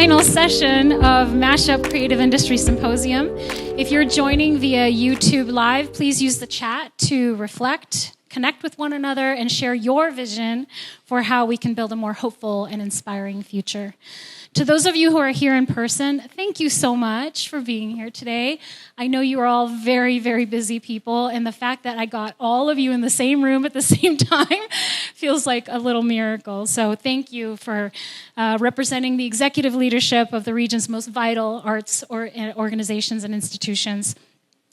final session of Mashup Creative Industry Symposium. If you're joining via YouTube Live, please use the chat to reflect, connect with one another, and share your vision for how we can build a more hopeful and inspiring future. To those of you who are here in person, thank you so much for being here today. I know you are all very, very busy people, and the fact that I got all of you in the same room at the same time feels like a little miracle. So thank you for representing the executive leadership of the region's most vital arts organizations and institutions.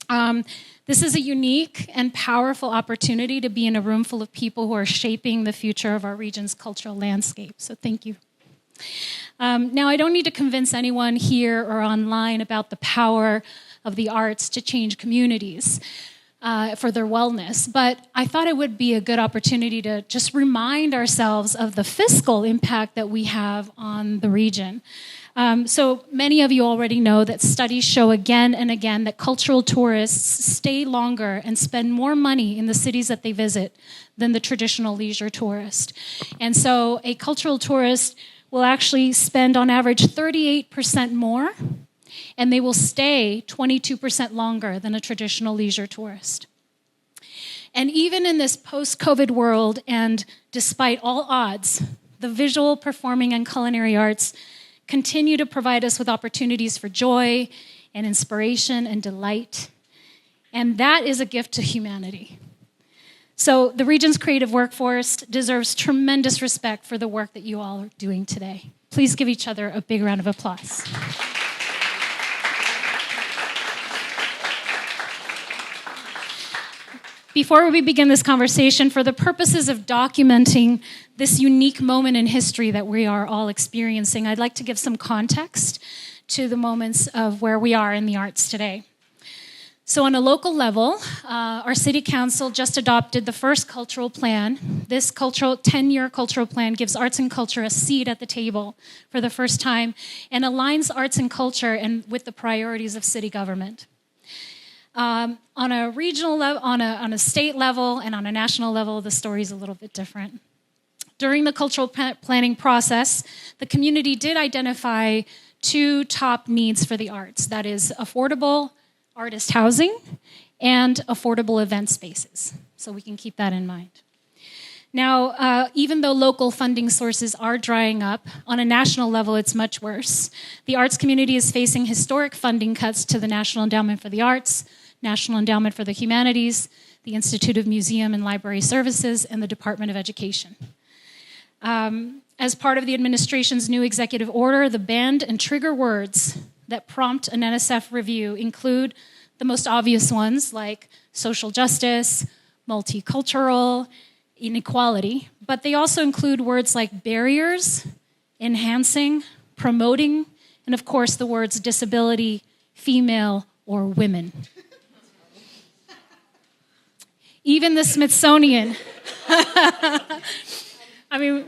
This is a unique and powerful opportunity to be in a room full of people who are shaping the future of our region's cultural landscape. So thank you. Now, I don't need to convince anyone here or online about the power of the arts to change communities for their wellness, but I thought it would be a good opportunity to just remind ourselves of the fiscal impact that we have on the region. So many of you already know that studies show again and again that cultural tourists stay longer and spend more money in the cities that they visit than the traditional leisure tourist. And so a cultural tourist will actually spend on average 38% more, and they will stay 22% longer than a traditional leisure tourist. And even in this post-COVID world, and despite all odds, the visual, performing, and culinary arts continue to provide us with opportunities for joy and inspiration and delight. And that is a gift to humanity. So the region's creative workforce deserves tremendous respect for the work that you all are doing today. Please give each other a big round of applause. Before we begin this conversation, for the purposes of documenting this unique moment in history that we are all experiencing, I'd like to give some context to the moments of where we are in the arts today. So on a local level, our city council just adopted the first cultural plan. This 10-year cultural plan gives arts and culture a seat at the table for the first time and aligns arts and culture with the priorities of city government. On a regional level, on a state level, and on a national level, the story is a little bit different. During the cultural planning process, the community did identify two top needs for the arts. That is affordable artist housing and affordable event spaces. So we can keep that in mind. Now, even though local funding sources are drying up, on a national level, it's much worse. The arts community is facing historic funding cuts to the National Endowment for the Arts, National Endowment for the Humanities, the Institute of Museum and Library Services, and the Department of Education. As part of the administration's new executive order, the banned and trigger words that prompt an NSF review include the most obvious ones like social justice, multicultural, inequality, but they also include words like barriers, enhancing, promoting, and of course the words disability, female, or women. Even the Smithsonian,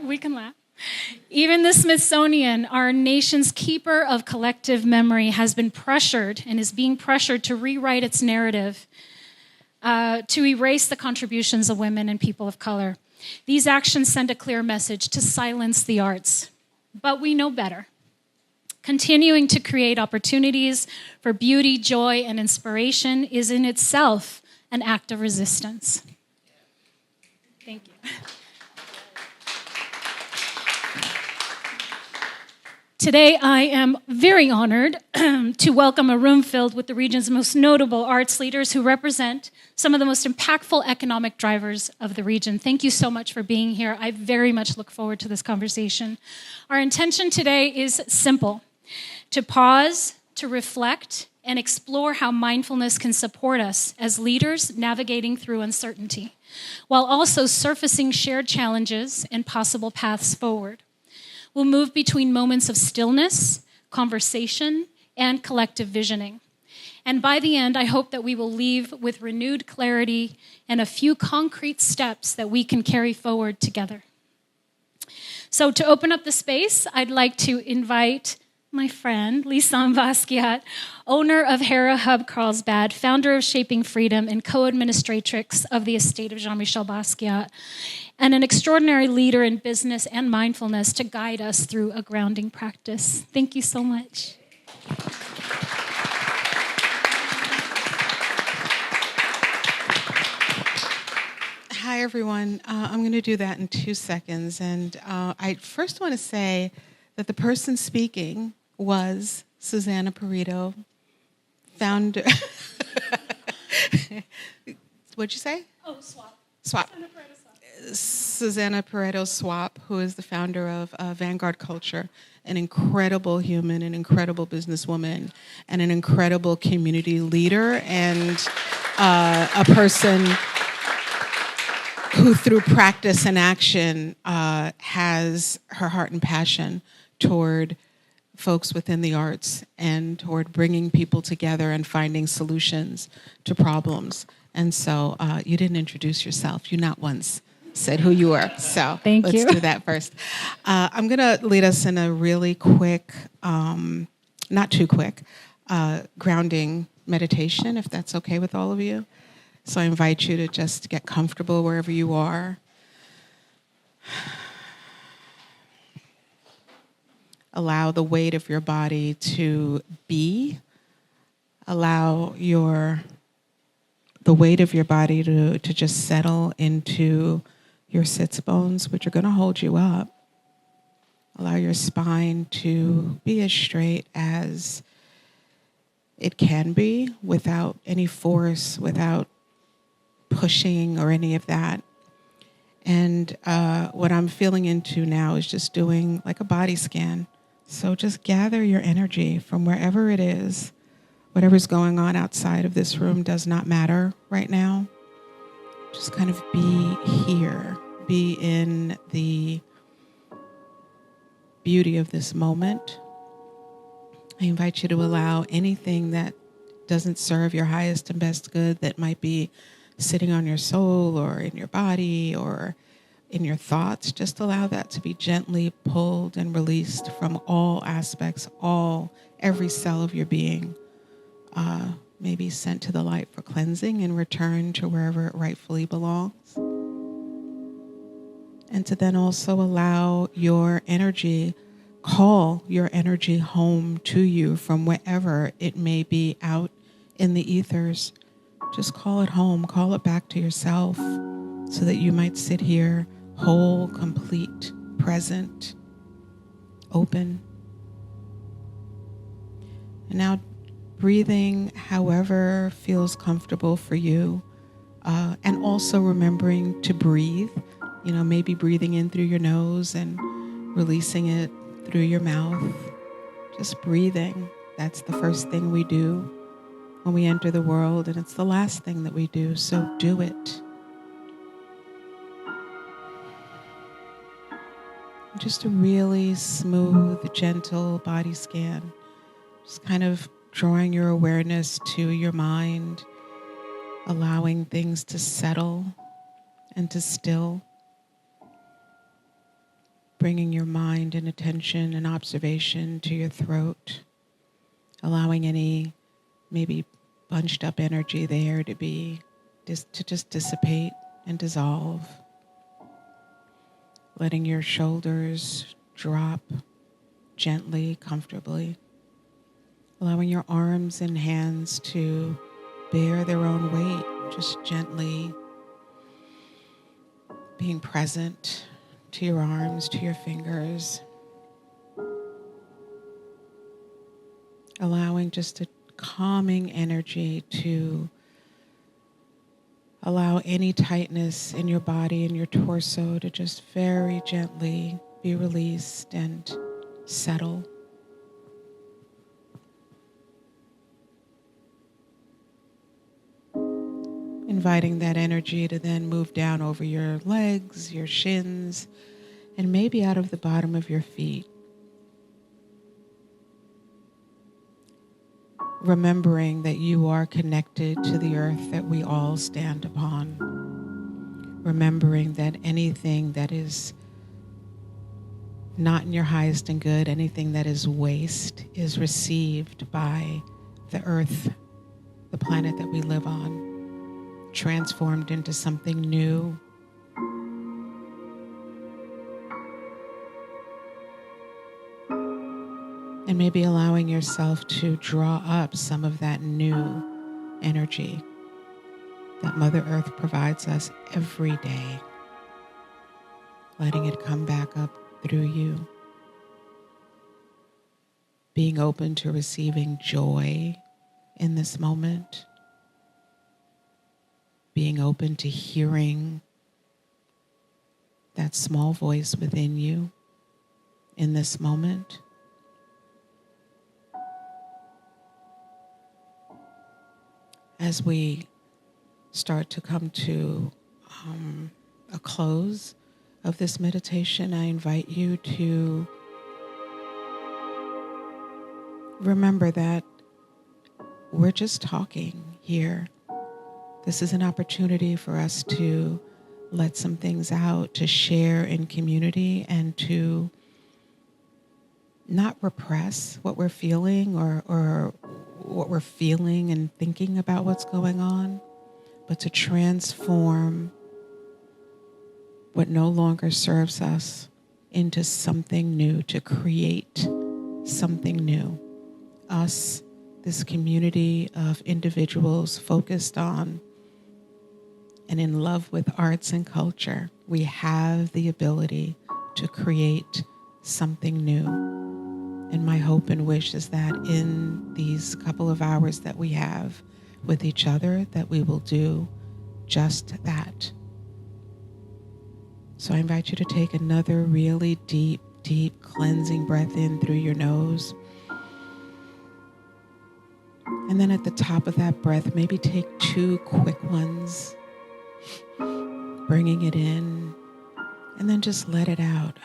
we can laugh. Even the Smithsonian, our nation's keeper of collective memory, has been pressured and is being pressured to rewrite its narrative, to erase the contributions of women and people of color. These actions send a clear message to silence the arts. But we know better. Continuing to create opportunities for beauty, joy, and inspiration is in itself an act of resistance. Thank you. Today, I am very honored to welcome a room filled with the region's most notable arts leaders who represent some of the most impactful economic drivers of the region. Thank you so much for being here. I very much look forward to this conversation. Our intention today is simple: to pause, to reflect, and explore how mindfulness can support us as leaders navigating through uncertainty, while also surfacing shared challenges and possible paths forward. We'll move between moments of stillness, conversation, and collective visioning. And by the end, I hope that we will leave with renewed clarity and a few concrete steps that we can carry forward together. So to open up the space, I'd like to invite my friend, Jean-Michel Basquiat, owner of Hera Hub Carlsbad, founder of Shaping Freedom, and co-Administratrix of the estate of Jean-Michel Basquiat, and an extraordinary leader in business and mindfulness to guide us through a grounding practice. Thank you so much. Hi, everyone. I'm going to do that in 2 seconds. And I first want to say that the person speaking was Susanna Peredo, founder. What'd you say? Oh, Swap. Swap. Susanna Peredo Swap, who is the founder of Vanguard Culture, an incredible human, an incredible businesswoman, and an incredible community leader, and a person who through practice and action has her heart and passion toward folks within the arts and toward bringing people together and finding solutions to problems. And so you didn't introduce yourself. You not once said who you were. So let's do that first. I'm going to lead us in a really quick, not too quick, grounding meditation, if that's okay with all of you. So I invite you to just get comfortable wherever you are. Allow the weight of your body to be. Allow the weight of your body to just settle into your sits bones, which are going to hold you up. Allow your spine to be as straight as it can be without any force, without pushing or any of that. And what I'm feeling into now is just doing like a body scan. So just gather your energy from wherever it is. Whatever's going on outside of this room does not matter right now. Just kind of be here. Be in the beauty of this moment. I invite you to allow anything that doesn't serve your highest and best good, that might be sitting on your soul or in your body or in your thoughts, just allow that to be gently pulled and released from all aspects, every cell of your being, maybe sent to the light for cleansing and returned to wherever it rightfully belongs. And to then also allow your energy, call your energy home to you from wherever it may be out in the ethers. Just call it home, call it back to yourself so that you might sit here whole, complete, present, open. And now breathing however feels comfortable for you, and also remembering to breathe, maybe breathing in through your nose and releasing it through your mouth. Just breathing. That's the first thing we do when we enter the world, and it's the last thing that we do, so do it. Just a really smooth, gentle body scan. Just kind of drawing your awareness to your mind, allowing things to settle and to still. Bringing your mind and attention and observation to your throat, allowing any maybe bunched up energy there to just dissipate and dissolve. Letting your shoulders drop gently, comfortably. Allowing your arms and hands to bear their own weight, just gently being present to your arms, to your fingers. Allowing just a calming energy to allow any tightness in your body and your torso to just very gently be released and settle. Inviting that energy to then move down over your legs, your shins, and maybe out of the bottom of your feet. Remembering that you are connected to the earth that we all stand upon. Remembering that anything that is not in your highest and good. Anything that is waste is received by the earth, the planet that we live on, transformed into something new. And maybe allowing yourself to draw up some of that new energy that Mother Earth provides us every day, letting it come back up through you. Being open to receiving joy in this moment. Being open to hearing that small voice within you in this moment. As we start to come to a close of this meditation, I invite you to remember that we're just talking here. This is an opportunity for us to let some things out, to share in community, and to not repress what we're feeling or what we're feeling and thinking about what's going on, but to transform what no longer serves us into something new, to create something new. Us, this community of individuals focused on and in love with arts and culture, we have the ability to create something new. And my hope and wish is that in these couple of hours that we have with each other, that we will do just that. So I invite you to take another really deep, deep cleansing breath in through your nose. And then at the top of that breath, maybe take 2 quick ones, bringing it in, and then just let it out.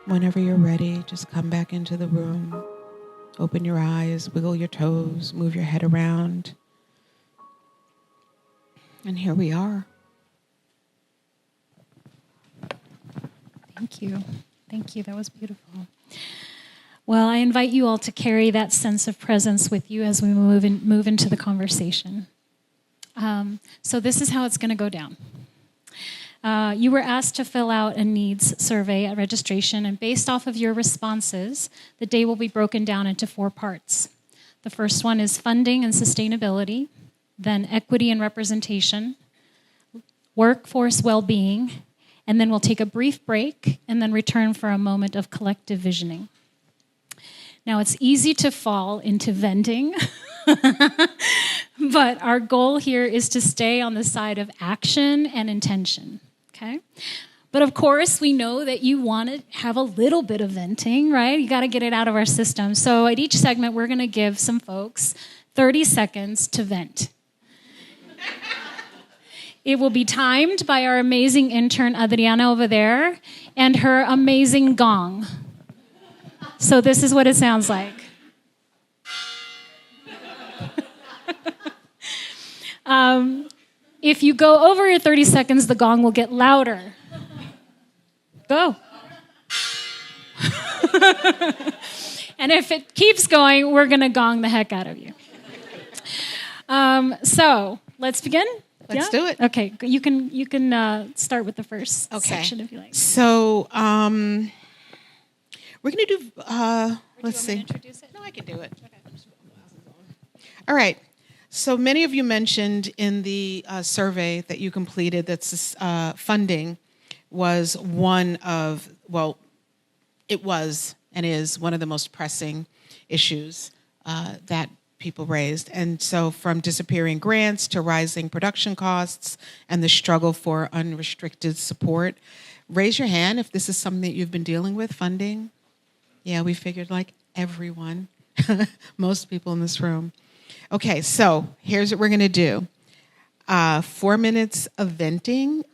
Whenever you're ready, just come back into the room. Open your eyes, wiggle your toes, move your head around. And here we are. Thank you. Thank you. That was beautiful. Well, I invite you all to carry that sense of presence with you as we move into the conversation. So this is how it's going to go down. You were asked to fill out a needs survey at registration, and based off of your responses, the day will be broken down into 4 parts. The first one is funding and sustainability, then equity and representation, workforce well-being, and then we'll take a brief break and then return for a moment of collective visioning. Now, it's easy to fall into venting, but our goal here is to stay on the side of action and intention, okay? But of course, we know that you want to have a little bit of venting, right? You got to get it out of our system. So at each segment, we're going to give some folks 30 seconds to vent. It will be timed by our amazing intern, Adriana, over there, and her amazing gong. So this is what it sounds like. If you go over your 30 seconds, the gong will get louder. Go. And if it keeps going, we're going to gong the heck out of you. So let's begin. Let's do it. Okay, you can start with the first section if you like. So we're going to do, let's see. Introduce it? No, I can do it. Okay. All right. So many of you mentioned in the survey that you completed that funding was one of, well, it was and is one of the most pressing issues that people raised. And so from disappearing grants to rising production costs and the struggle for unrestricted support, raise your hand if this is something that you've been dealing with, funding. Yeah, we figured like everyone, most people in this room. Okay, so here's what we're going to do. 4 minutes of venting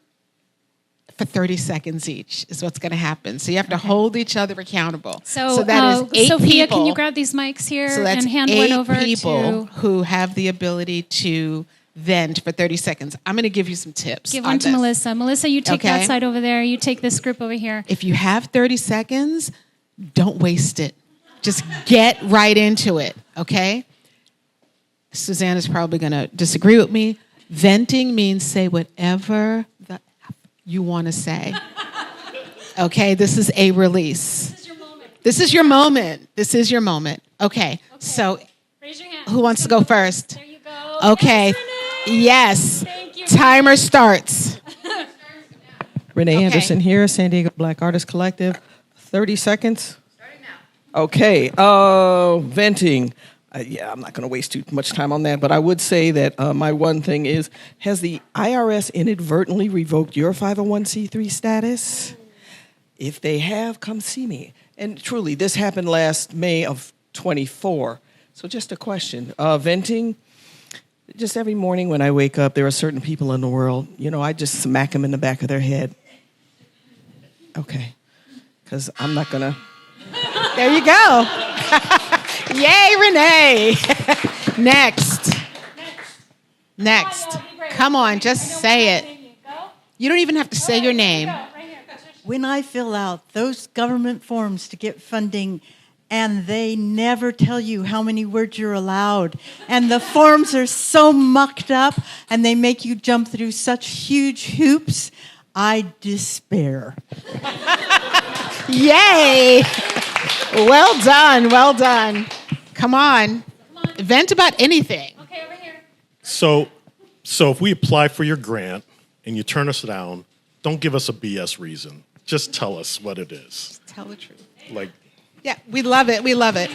for 30 seconds each is what's going to happen. So you have to hold each other accountable. So that is 8 Sophia, people. can you grab these mics here So that's and hand 8 one over people to... who have the ability to vent for 30 seconds. I'm going to give you some tips. Give one to Melissa. Melissa, you take that side over there. You take this group over here. If you have 30 seconds, don't waste it. Just get right into it, okay? Susanna's probably going to disagree with me. Venting means say whatever you want to say. Okay, this is a release. This is your moment. This is your moment. This is your moment. Okay. So raise your hand. Who wants to go first? There you go. Okay. Yes. Thank you. Timer starts. Renee Anderson here, San Diego Black Artists Collective. 30 seconds. Starting now. Okay. Venting. I'm not going to waste too much time on that, but I would say that my one thing is, has the IRS inadvertently revoked your 501c3 status? If they have, come see me. And truly, this happened last May of 24. So just a question. Venting, just every morning when I wake up, there are certain people in the world, I just smack them in the back of their head. Okay. Because I'm not going to. There you go. Yay, Renee. Next. Come on, just say it. You don't even have to say your name. When I fill out those government forms to get funding, and they never tell you how many words you're allowed, and the forms are so mucked up, and they make you jump through such huge hoops, I despair. Yay! Well done. Come on. Vent about anything. Okay, over here. So if we apply for your grant and you turn us down, don't give us a BS reason. Just tell us what it is. Tell the truth. Yeah, we love it.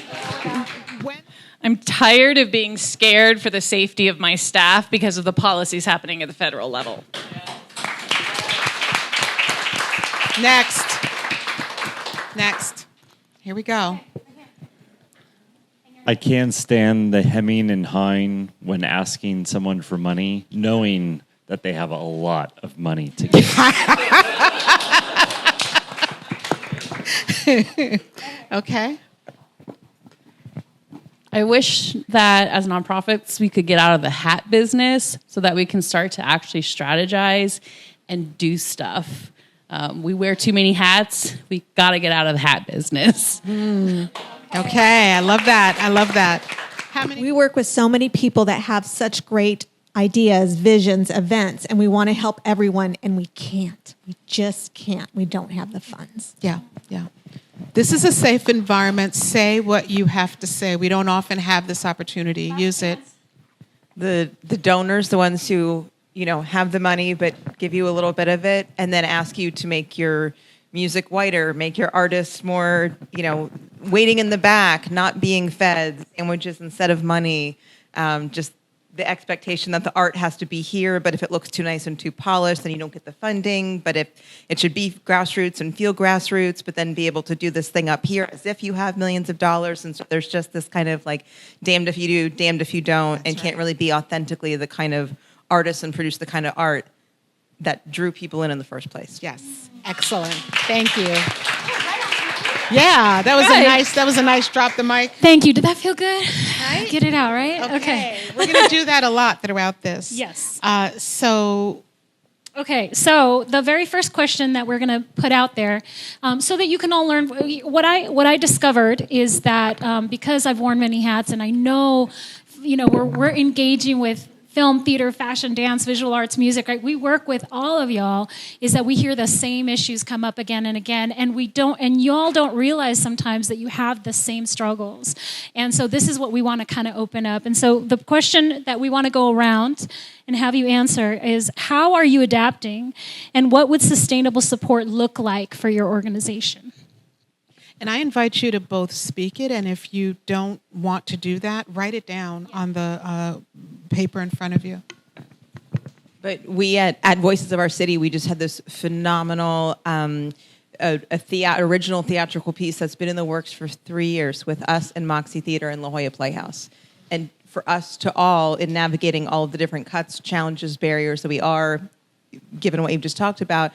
I'm tired of being scared for the safety of my staff because of the policies happening at the federal level. Next. Here we go. I can't stand the hemming and hawing when asking someone for money, knowing that they have a lot of money to give. Okay. I wish that as nonprofits we could get out of the hat business so that we can start to actually strategize and do stuff. We wear too many hats. We got to get out of the hat business. Okay, I love that. We work with so many people that have such great ideas, visions, events, and we want to help everyone, and we can't. We just can't. We don't have the funds. Yeah. This is a safe environment. Say what you have to say. We don't often have this opportunity. Use it. The donors, the ones who, have the money but give you a little bit of it and then ask you to make your music whiter, make your artists more, waiting in the back, not being fed, sandwiches instead of money, just the expectation that the art has to be here, but if it looks too nice and too polished, then you don't get the funding. But if it should be grassroots and feel grassroots, but then be able to do this thing up here as if you have millions of dollars. And so there's just this kind of like damned if you do, damned if you don't, and can't really be authentically the kind of artist and produce the kind of art that drew people in the first place. Yes. Excellent. Thank you. Yeah, that was a nice drop the mic. Thank you. Did that feel good? Right? Get it out, right? Okay. We're going to do that a lot throughout this. Yes. Okay, so the very first question that we're going to put out there, so that you can all learn, what I discovered is that because I've worn many hats and I know, we're engaging with film, theater, fashion, dance, visual arts, music, right? We work with all of y'all, is that we hear the same issues come up again and again, and y'all don't realize sometimes that you have the same struggles. And so this is what we want to kind of open up. And so the question that we want to go around and have you answer is, how are you adapting, and what would sustainable support look like for your organization? And I invite you to both speak it, and if you don't want to do that, write it down on the paper in front of you. But we at Voices of Our City, we just had this phenomenal original theatrical piece that's been in the works for 3 years with us and Moxie Theater and La Jolla Playhouse. And for us to all, in navigating all of the different cuts, challenges, barriers that we are, given what you've just talked about,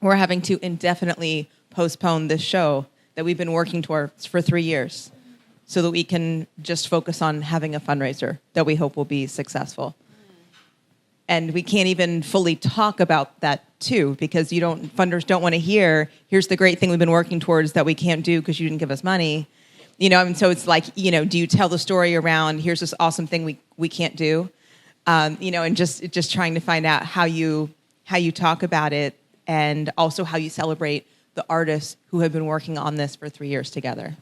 we're having to indefinitely postpone this show that we've been working towards for 3 years so that we can just focus on having a fundraiser that we hope will be successful. and we can't even fully talk about that too, because funders don't want to hear, here's the great thing we've been working towards that we can't do because you didn't give us money. And so it's like, do you tell the story around, here's this awesome thing we can't do? And just trying to find out how you talk about it, and also how you celebrate the artists who have been working on this for 3 years together.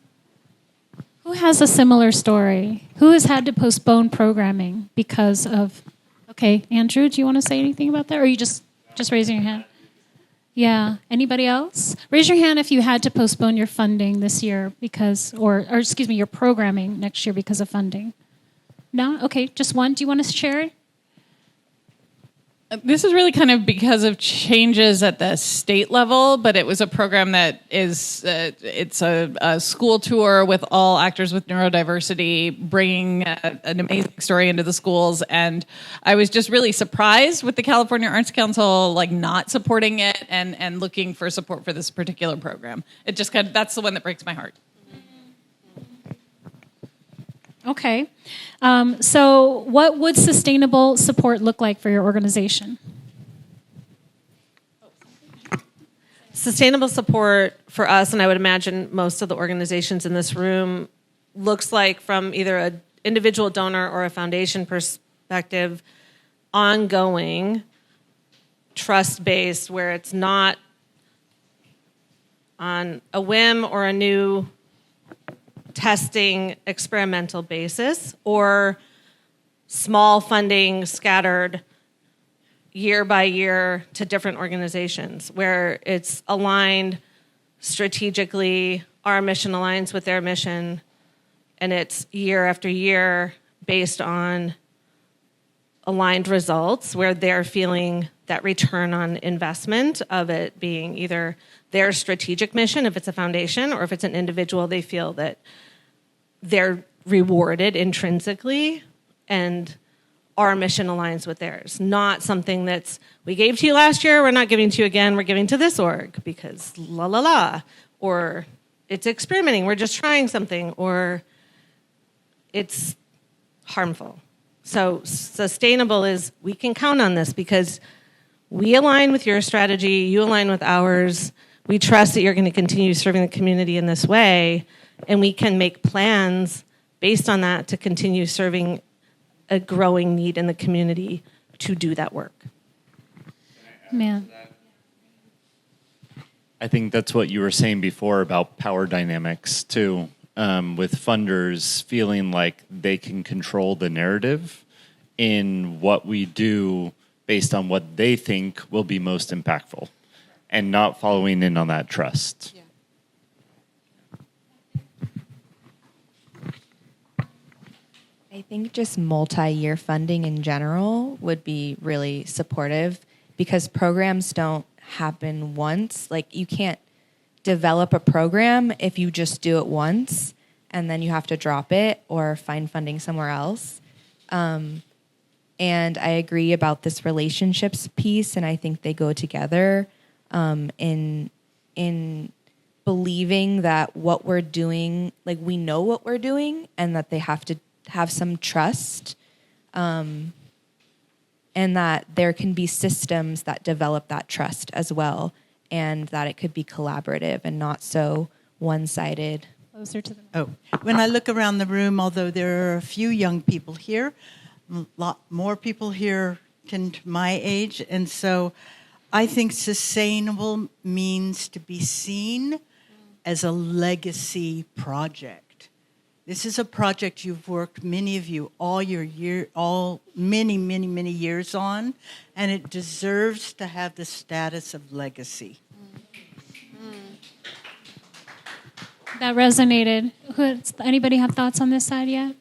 Who has a similar story? Who has had to postpone programming because of... Okay, Andrew, do you want to say anything about that? Or are you just raising your hand? Yeah. Anybody else? Raise your hand if you had to postpone your funding this year or excuse me, your programming next year because of funding. No? Okay, just one. Do you want to share it? This is really kind of because of changes at the state level, but it was a program that is, it's a school tour with all actors with neurodiversity, bringing an amazing story into the schools. And I was just really surprised with the California Arts Council, not supporting it and looking for support for this particular program. It just that's the one that breaks my heart. Okay. So what would sustainable support look like for your organization? Sustainable support for us, and I would imagine most of the organizations in this room, looks like from either an individual donor or a foundation perspective, ongoing, trust-based, where it's not on a whim or a new testing experimental basis, or small funding scattered year by year to different organizations, where it's aligned strategically, our mission aligns with their mission, and it's year after year based on aligned results, where they're feeling that return on investment of it being either their strategic mission, if it's a foundation, or if it's an individual, they feel that they're rewarded intrinsically and our mission aligns with theirs. Not something that's, we gave to you last year, we're not giving to you again, we're giving to this org because la la la. Or it's experimenting, we're just trying something, or it's harmful. So sustainable is, we can count on this because we align with your strategy, you align with ours. We trust that you're going to continue serving the community in this way, and we can make plans based on that to continue serving a growing need in the community to do that work. Man. I think that's what you were saying before about power dynamics too, with funders feeling like they can control the narrative in what we do based on what they think will be most impactful, and not following in on that trust. Yeah. I think just multi-year funding in general would be really supportive, because programs don't happen once. You can't develop a program if you just do it once and then you have to drop it or find funding somewhere else. And I agree about this relationships piece, and I think they go together in believing that what we're doing, we know what we're doing, and that they have to have some trust, and that there can be systems that develop that trust as well, and that it could be collaborative and not so one-sided. Closer to the when I look around the room, although there are a few young people here, a lot more people here to my age, and so I think sustainable means to be seen as a legacy project. This is a project you've worked, many of you, many years on, and it deserves to have the status of legacy. That resonated. Anybody have thoughts on this side yet?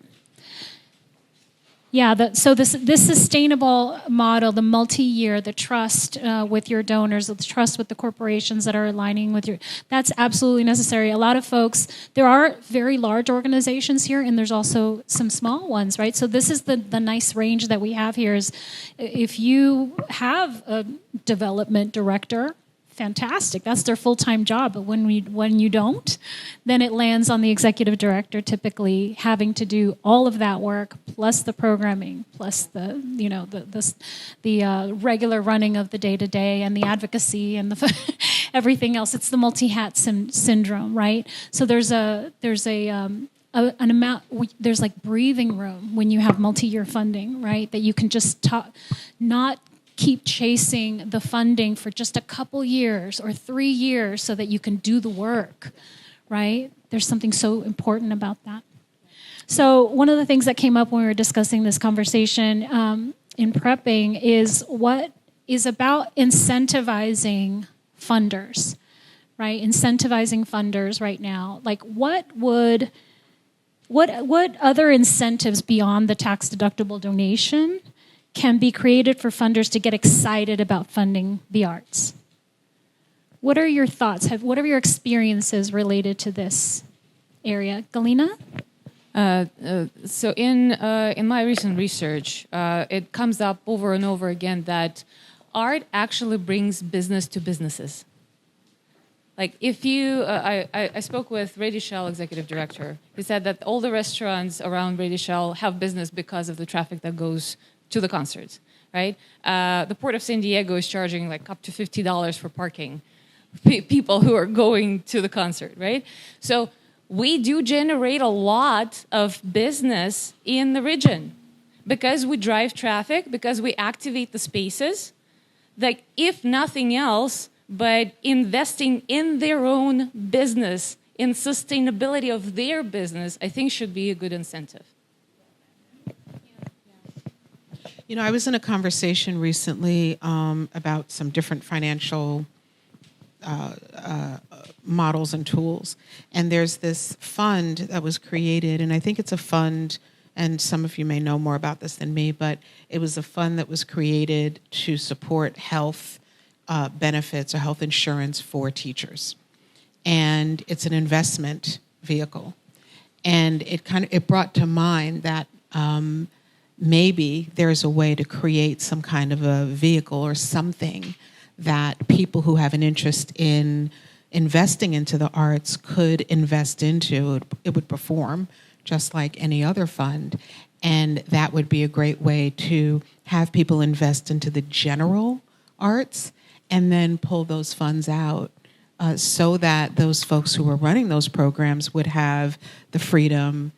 Yeah, so this sustainable model, the multi-year, the trust with your donors, the trust with the corporations that are aligning with that's absolutely necessary. A lot of folks, there are very large organizations here, and there's also some small ones, right? So this is the nice range that we have here is if you have a development director, fantastic. That's their full-time job. But when you don't, then it lands on the executive director, typically having to do all of that work, plus the programming, plus the regular running of the day-to-day and the advocacy and the everything else. It's the multi-hat syndrome, right? So there's an amount. There's like breathing room when you have multi-year funding, right? That you can just not keep chasing the funding for just a couple years or 3 years so that you can do the work, right? There's something so important about that. So one of the things that came up when we were discussing this conversation in prepping is what is about incentivizing funders, right? Incentivizing funders right now. Like what other incentives beyond the tax-deductible donation can be created for funders to get excited about funding the arts? What are your thoughts? What are your experiences related to this area? Galina? So in my recent research, it comes up over and over again that art actually brings business to businesses. Like if you, I spoke with Radio Shell executive director. He said that all the restaurants around Radio Shell have business because of the traffic that goes to the concerts, right? The Port of San Diego is charging like up to $50 for parking. People who are going to the concert, right? So we do generate a lot of business in the region because we drive traffic, because we activate the spaces. Like if nothing else, but investing in their own business, in sustainability of their business, I think should be a good incentive. You know, I was in a conversation recently about some different financial models and tools. And there's this fund that was created, and I think it's a fund, and some of you may know more about this than me, but it was a fund that was created to support health benefits or health insurance for teachers. And it's an investment vehicle. And it brought to mind that maybe there's a way to create some kind of a vehicle or something that people who have an interest in investing into the arts could invest into. It would perform just like any other fund. And that would be a great way to have people invest into the general arts and then pull those funds out so that those folks who are running those programs would have the freedom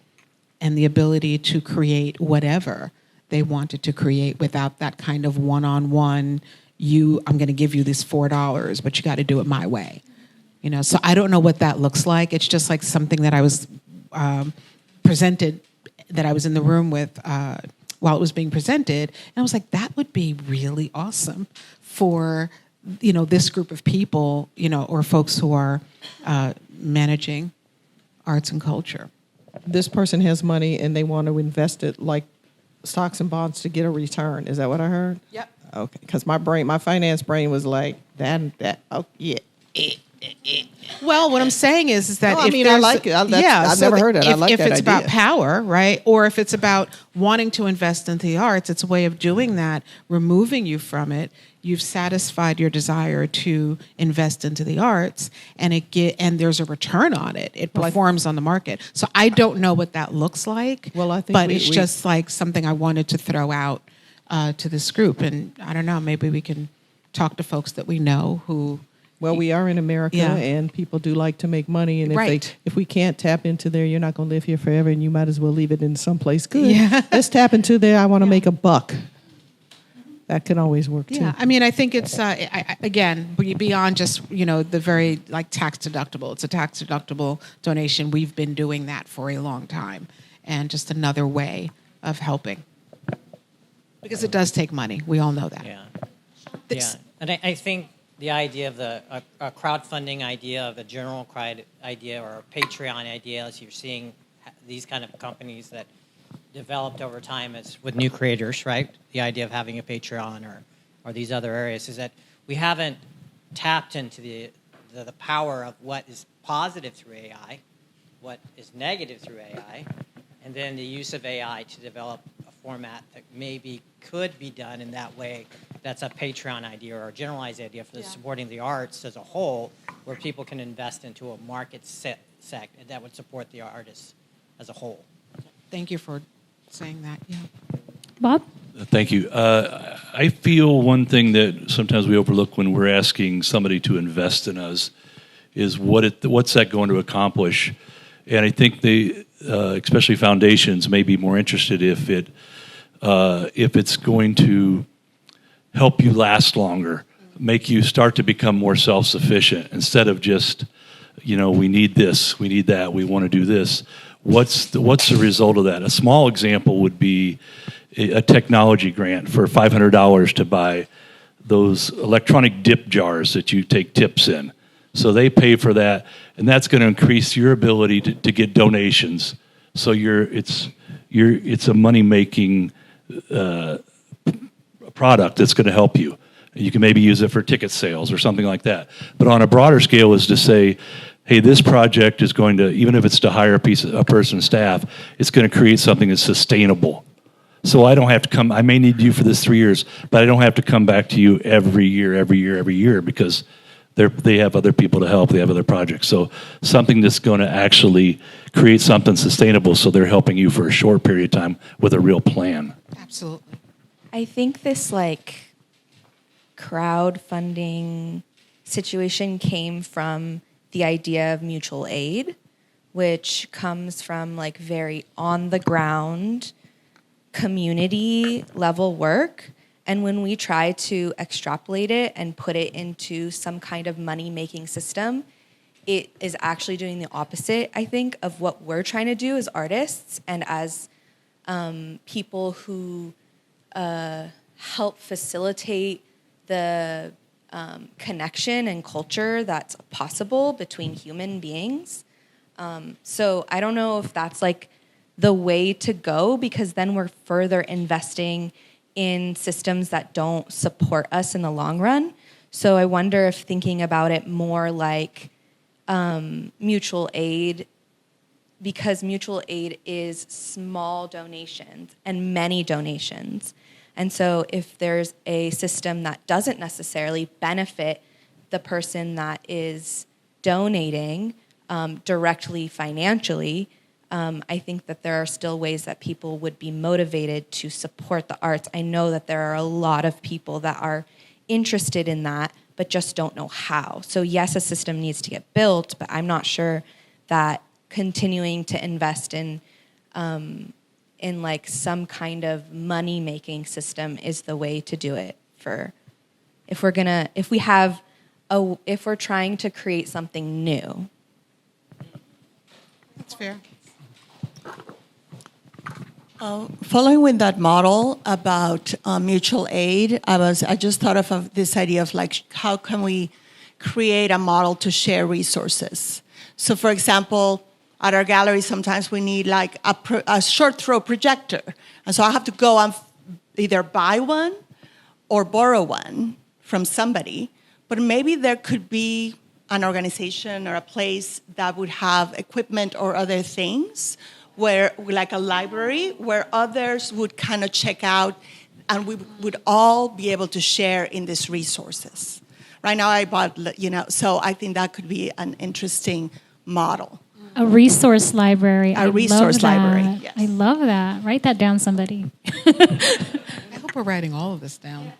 and the ability to create whatever they wanted to create without that kind of one-on-one, I'm going to give you this $4, but you got to do it my way. You know, so I don't know what that looks like. It's just like something that I was presented, that I was in the room with while it was being presented, and I was like, that would be really awesome for, you know, this group of people, you know, or folks who are managing arts and culture. This person has money and they want to invest it like stocks and bonds to get a return. Is that what I heard? Yep. Okay, because my finance brain was like that. Oh yeah. Well, what I'm saying is that I like it. I've never heard it. I like if that it's idea. about power, right, or if it's about wanting to invest into the arts, it's a way of doing that, removing you from it. You've satisfied your desire to invest into the arts, and there's a return on it. It performs on the market. So I don't know what that looks like. Well, I think but it's just like something I wanted to throw out to this group, and I don't know. Maybe we can talk to folks that we know who. Well, we are in America, and people do like to make money. And if we can't tap into there, you're not going to live here forever, and you might as well leave it in someplace good. Yeah. Let's tap into there. I want to make a buck. That can always work, too. Yeah, I mean, I think it's, again, beyond just, you know, the very, like, tax-deductible. It's a tax-deductible donation. We've been doing that for a long time, and just another way of helping. Because it does take money. We all know that. Yeah. And I think the idea of a crowdfunding idea, of a general idea, or a Patreon idea, as you're seeing these kind of companies that developed over time as with new creators, right? The idea of having a Patreon or these other areas is that we haven't tapped into the power of what is positive through AI, what is negative through AI, and then the use of AI to develop a format that maybe could be done in that way that's a Patreon idea or a generalized idea for supporting the arts as a whole, where people can invest into a market sect that would support the artists as a whole. Thank you for saying that. Yeah. Bob? Thank you. I feel one thing that sometimes we overlook when we're asking somebody to invest in us is what's that going to accomplish? And I think they, especially foundations, may be more interested if it's going to help you last longer, make you start to become more self-sufficient instead of just, we need this, we need that, we want to do this. What's the result of that? A small example would be a technology grant for $500 to buy those electronic dip jars that you take tips in. So they pay for that, and that's going to increase your ability to get donations. So it's a money-making product that's going to help you. You can maybe use it for ticket sales or something like that. But on a broader scale is to say, hey, this project is going to, even if it's to hire a person staff, it's going to create something that's sustainable. So I don't have to I may need you for this 3 years, but I don't have to come back to you every year because they have other people to help, they have other projects. So something that's going to actually create something sustainable so they're helping you for a short period of time with a real plan. Absolutely. I think this crowdfunding situation came from the idea of mutual aid, which comes from very on the ground community level work. And when we try to extrapolate it and put it into some kind of money making system, it is actually doing the opposite, I think, of what we're trying to do as artists and as people who help facilitate the connection and culture that's possible between human beings. So I don't know if that's the way to go, because then we're further investing in systems that don't support us in the long run. So I wonder if thinking about it more like mutual aid, because mutual aid is small donations and many donations. And so if there's a system that doesn't necessarily benefit the person that is donating directly financially, I think that there are still ways that people would be motivated to support the arts. I know that there are a lot of people that are interested in that, but just don't know how. So yes, a system needs to get built, but I'm not sure that continuing to invest in some kind of money-making system is the way to do it. If we're trying to create something new. That's fair. Following with that model about mutual aid, I just thought of this idea of how can we create a model to share resources. So for example, at our gallery, sometimes we need a short throw projector. And so I have to go and either buy one or borrow one from somebody. But maybe there could be an organization or a place that would have equipment or other things where, like a library, where others would kind of check out and we would all be able to share in these resources. Right now I bought, so I think that could be an interesting model. A resource library. A resource library, yes. I love that. Write that down, somebody. I hope we're writing all of this down.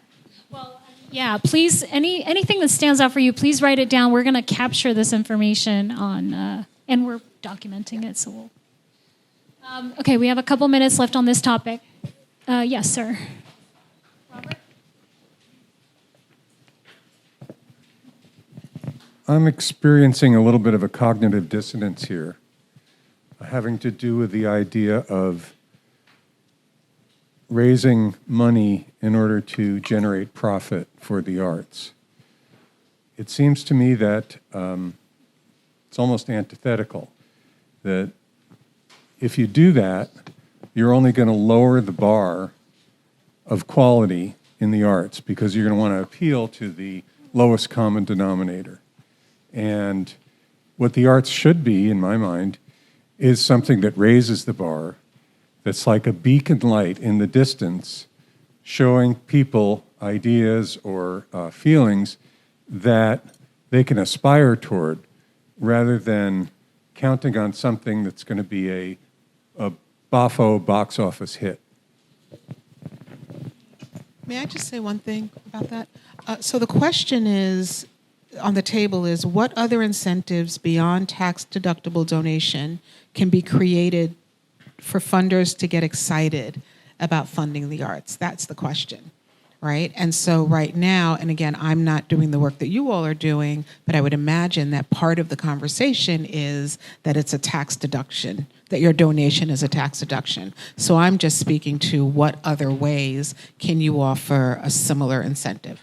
Well, yeah, please, anything that stands out for you, please write it down. We're going to capture this information and we're documenting it, so we'll... okay, we have a couple minutes left on this topic. Yes, sir. Robert? I'm experiencing a little bit of a cognitive dissonance here, having to do with the idea of raising money in order to generate profit for the arts. It seems to me that it's almost antithetical, that if you do that, you're only going to lower the bar of quality in the arts because you're going to want to appeal to the lowest common denominator. And what the arts should be, in my mind, is something that raises the bar, that's like a beacon light in the distance, showing people ideas or feelings that they can aspire toward, rather than counting on something that's going to be a boffo box office hit. May I just say one thing about that? So the question is, on the table is, what other incentives beyond tax-deductible donation can be created for funders to get excited about funding the arts? That's the question, right? And so right now, and again, I'm not doing the work that you all are doing, but I would imagine that part of the conversation is that it's a tax deduction, that your donation is a tax deduction. So I'm just speaking to what other ways can you offer a similar incentive?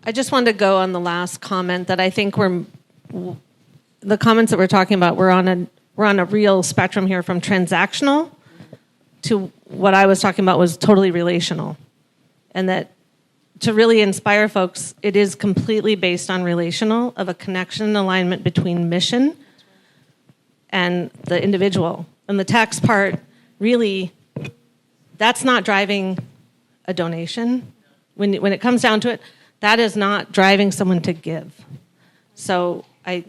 I just wanted to go on the last comment that I think the comments that we're talking about, we're on a real spectrum here, from transactional to what I was talking about was totally relational. And that to really inspire folks, it is completely based on relational, of a connection and alignment between mission and the individual. And the tax part, really, that's not driving a donation. When it comes down to it, that is not driving someone to give. So I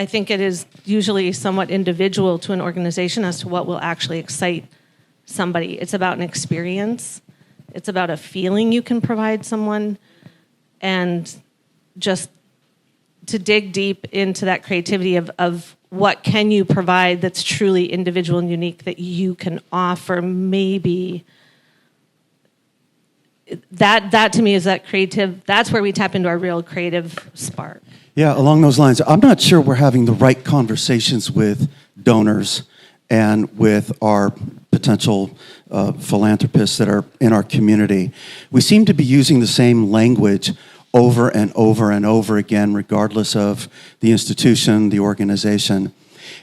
think it is usually somewhat individual to an organization as to what will actually excite somebody. It's about an experience. It's about a feeling you can provide someone, and just to dig deep into that creativity of what can you provide that's truly individual and unique that you can offer. Maybe that to me is that creative, that's where we tap into our real creative spark. Yeah, along those lines, I'm not sure we're having the right conversations with donors and with our potential philanthropists that are in our community. We seem to be using the same language over and over and over again, regardless of the institution, the organization.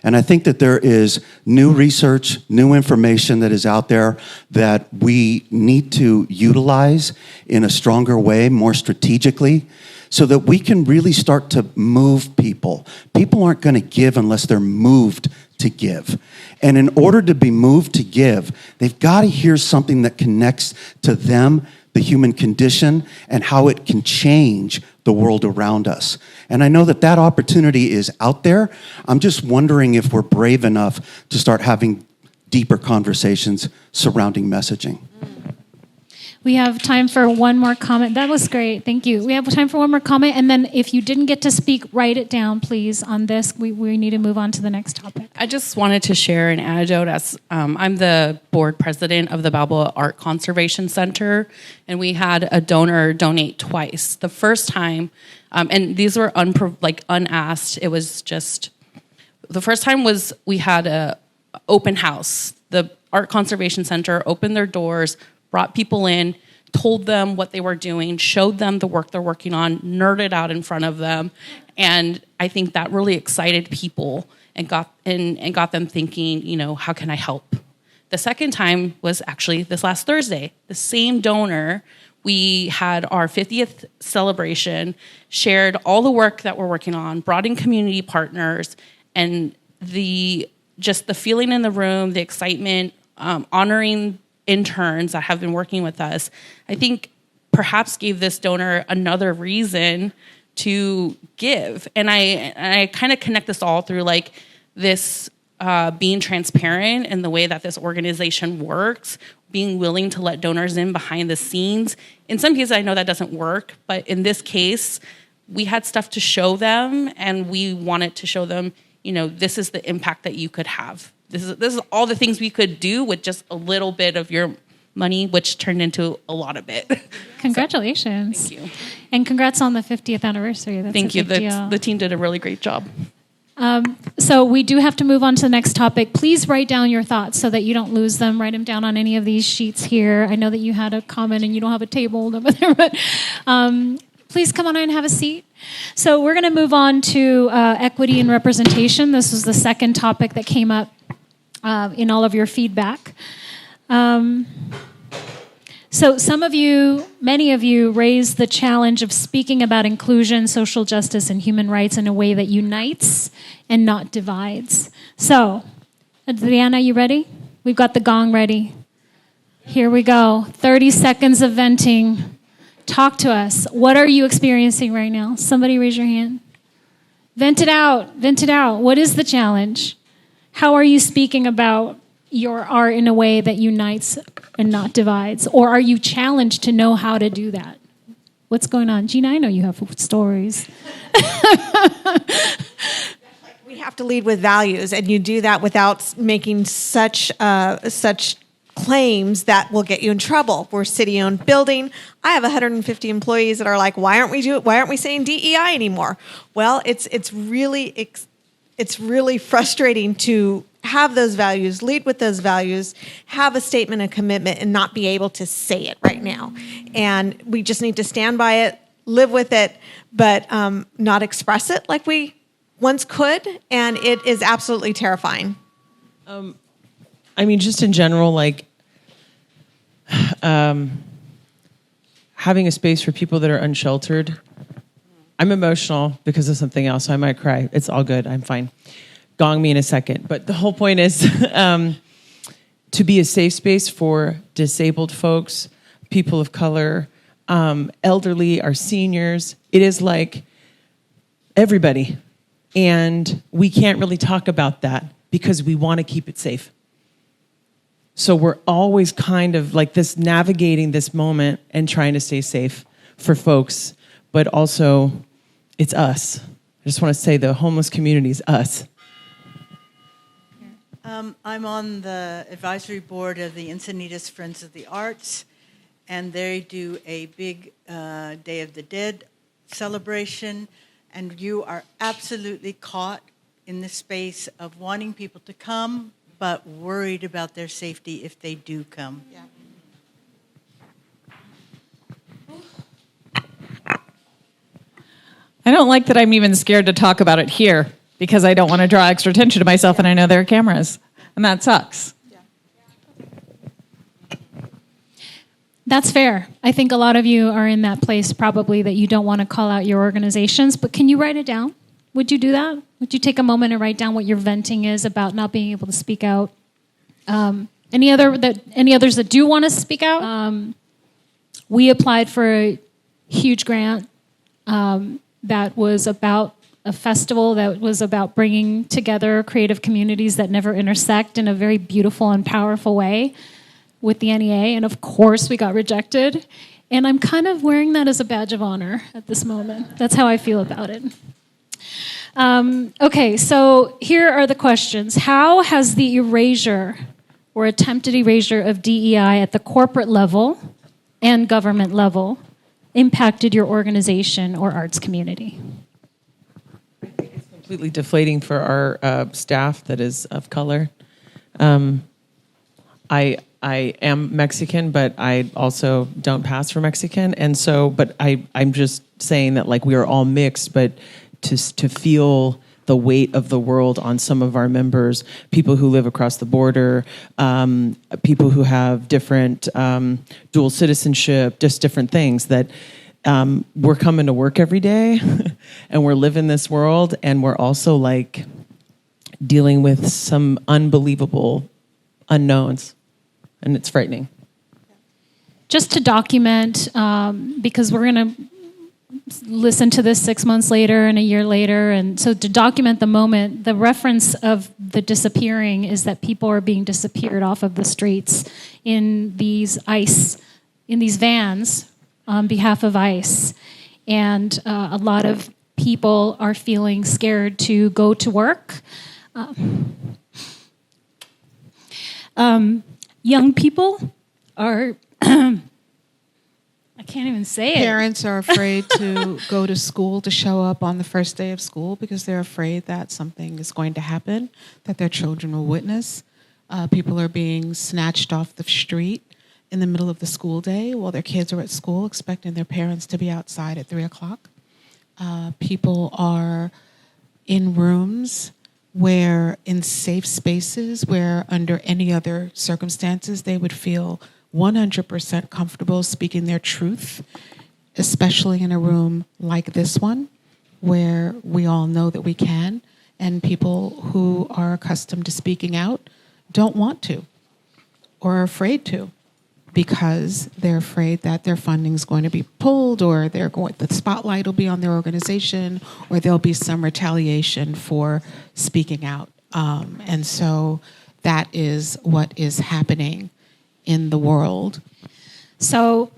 And I think that there is new research, new information that is out there that we need to utilize in a stronger way, more strategically, so that we can really start to move people. People aren't going to give unless they're moved to give. And in order to be moved to give, they've got to hear something that connects to them, the human condition, and how it can change the world around us. And I know that that opportunity is out there. I'm just wondering if we're brave enough to start having deeper conversations surrounding messaging. We have time for one more comment. That was great. Thank you. We have time for one more comment. And then if you didn't get to speak, write it down, please, on this. We need to move on to the next topic. I just wanted to share an anecdote. As I'm the board president of the Balboa Art Conservation Center, and we had a donor donate twice. The first time, and these were unasked. It was just, the first time was we had a open house. The Art Conservation Center opened their doors, brought people in, told them what they were doing, showed them the work they're working on, nerded out in front of them. And I think that really excited people and got them thinking, how can I help? The second time was actually this last Thursday. The same donor, we had our 50th celebration, shared all the work that we're working on, brought in community partners, and the feeling in the room, the excitement, honoring interns that have been working with us, I think perhaps gave this donor another reason to give. And I kind of connect this all through this being transparent in the way that this organization works, being willing to let donors in behind the scenes. In some cases, I know that doesn't work, but in this case, we had stuff to show them, and we wanted to show them, this is the impact that you could have. This is all the things we could do with just a little bit of your money, which turned into a lot of it. Congratulations. Thank you. And congrats on the 50th anniversary. That's Thank you. Big deal. The team did a really great job. So we do have to move on to the next topic. Please write down your thoughts so that you don't lose them. Write them down on any of these sheets here. I know that you had a comment and you don't have a table over there, but please come on in and have a seat. So we're going to move on to equity and representation. This was the second topic that came up in all of your feedback. So many of you raised the challenge of speaking about inclusion, social justice, and human rights in a way that unites and not divides. So, Adriana, you ready? We've got the gong ready. Here we go. 30 seconds of venting. Talk to us. What are you experiencing right now? Somebody raise your hand. Vent it out. Vent it out. What is the challenge? How are you speaking about your art in a way that unites and not divides? Or are you challenged to know how to do that? What's going on? Gina, I know you have stories. We have to lead with values, and you do that without making such claims that will get you in trouble. We're a city-owned building. I have 150 employees that are like, why aren't we saying DEI anymore? Well, it's really frustrating to have those values, lead with those values, have a statement of commitment, and not be able to say it right now. And we just need to stand by it, live with it, but not express it like we once could. And it is absolutely terrifying. I mean, just in general, like having a space for people that are unsheltered. I'm emotional because of something else, so I might cry. It's all good. I'm fine. Gong me in a second. But the whole point is to be a safe space for disabled folks, people of color, elderly, our seniors. It is like everybody. And we can't really talk about that because we want to keep it safe. So we're always kind of like this, navigating this moment and trying to stay safe for folks. But also, it's us. I just want to say the homeless community is us. I'm on the advisory board of the Encinitas Friends of the Arts, and they do a big Day of the Dead celebration, and you are absolutely caught in the space of wanting people to come, but worried about their safety if they do come. Yeah. I don't like that I'm even scared to talk about it here because I don't want to draw extra attention to myself, and I know there are cameras, and that sucks. That's fair. I think a lot of you are in that place probably that you don't want to call out your organizations, but can you write it down? Would you do that? Would you take a moment and write down what your venting is about not being able to speak out? Any others that do want to speak out? We applied for a huge grant that was about a festival that was about bringing together creative communities that never intersect in a very beautiful and powerful way with the NEA. And of course, we got rejected. And I'm kind of wearing that as a badge of honor at this moment. That's how I feel about it. Okay, so here are the questions. How has the erasure or attempted erasure of DEI at the corporate level and government level impacted your organization or arts community? I think it's completely deflating for our staff that is of color. I am Mexican, but I also don't pass for Mexican. And so, but I'm just saying that like we are all mixed, but to feel the weight of the world on some of our members, people who live across the border, people who have different dual citizenship, just different things that we're coming to work every day and we're living this world, and we're also like dealing with some unbelievable unknowns, and it's frightening. Just to document, because we're going to listen to this 6 months later and a year later, and so to document the moment, the reference of the disappearing is that people are being disappeared off of the streets in these vans on behalf of ICE, and a lot of people are feeling scared to go to work. Young people are I can't even say it. Parents are afraid to go to school, to show up on the first day of school because they're afraid that something is going to happen, that their children will witness. People are being snatched off the street in the middle of the school day while their kids are at school, expecting their parents to be outside at 3 o'clock. People are in rooms where, in safe spaces, where under any other circumstances they would feel 100% comfortable speaking their truth, especially in a room like this one, where we all know that we can, and people who are accustomed to speaking out don't want to or are afraid to because they're afraid that their funding is going to be pulled, or the spotlight will be on their organization, or there'll be some retaliation for speaking out. And so that is what is happening in the world. So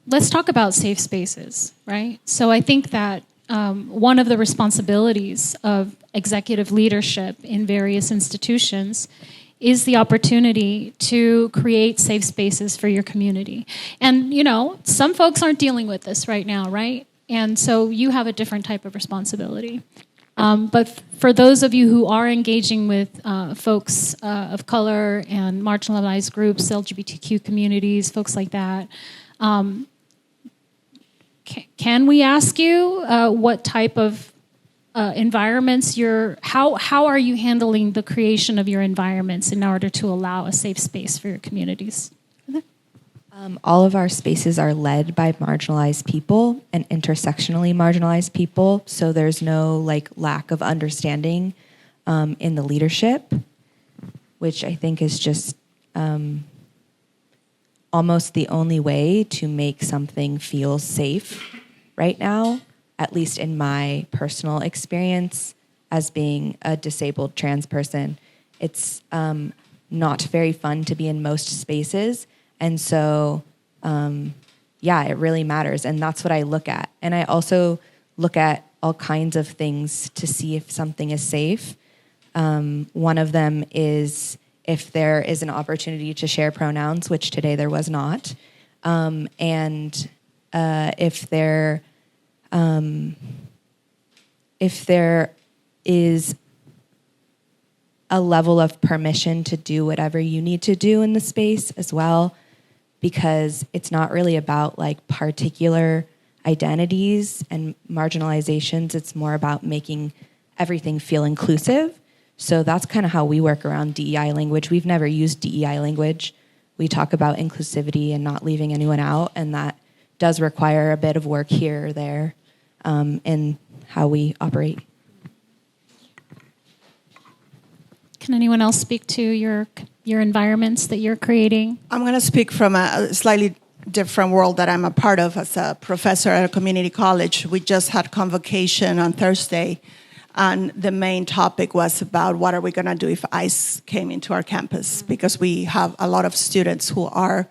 let's talk about safe spaces, right? So I think that one of the responsibilities of executive leadership in various institutions is the opportunity to create safe spaces for your community. And, some folks aren't dealing with this right now, right? And so you have a different type of responsibility. But for those of you who are engaging with folks of color and marginalized groups, LGBTQ communities, folks like that, can we ask you what type of environments how are you handling the creation of your environments in order to allow a safe space for your communities? All of our spaces are led by marginalized people and intersectionally marginalized people, so there's no lack of understanding in the leadership, which I think is just almost the only way to make something feel safe right now, at least in my personal experience as being a disabled trans person. It's not very fun to be in most spaces. And so, it really matters. And that's what I look at. And I also look at all kinds of things to see if something is safe. One of them is if there is an opportunity to share pronouns, which today there was not. And if there is a level of permission to do whatever you need to do in the space as well, because it's not really about particular identities and marginalizations. It's more about making everything feel inclusive. So that's kind of how we work around DEI language. We've never used DEI language. We talk about inclusivity and not leaving anyone out, and that does require a bit of work here or there in how we operate. Can anyone else speak to your environments that you're creating? I'm going to speak from a slightly different world that I'm a part of as a professor at a community college. We just had convocation on Thursday, and the main topic was about what are we going to do if ICE came into our campus, because we have a lot of students who are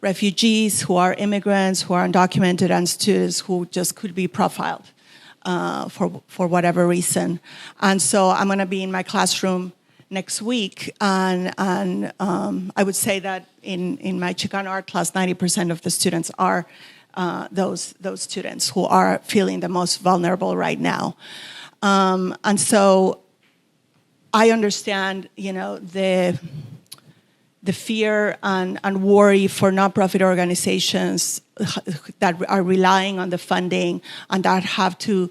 refugees, who are immigrants, who are undocumented, and students who just could be profiled for whatever reason. And so I'm going to be in my classroom next week, and I would say that in my Chicano art class, 90% of the students are those students who are feeling the most vulnerable right now. And so I understand, the fear and worry for nonprofit organizations that are relying on the funding and that have to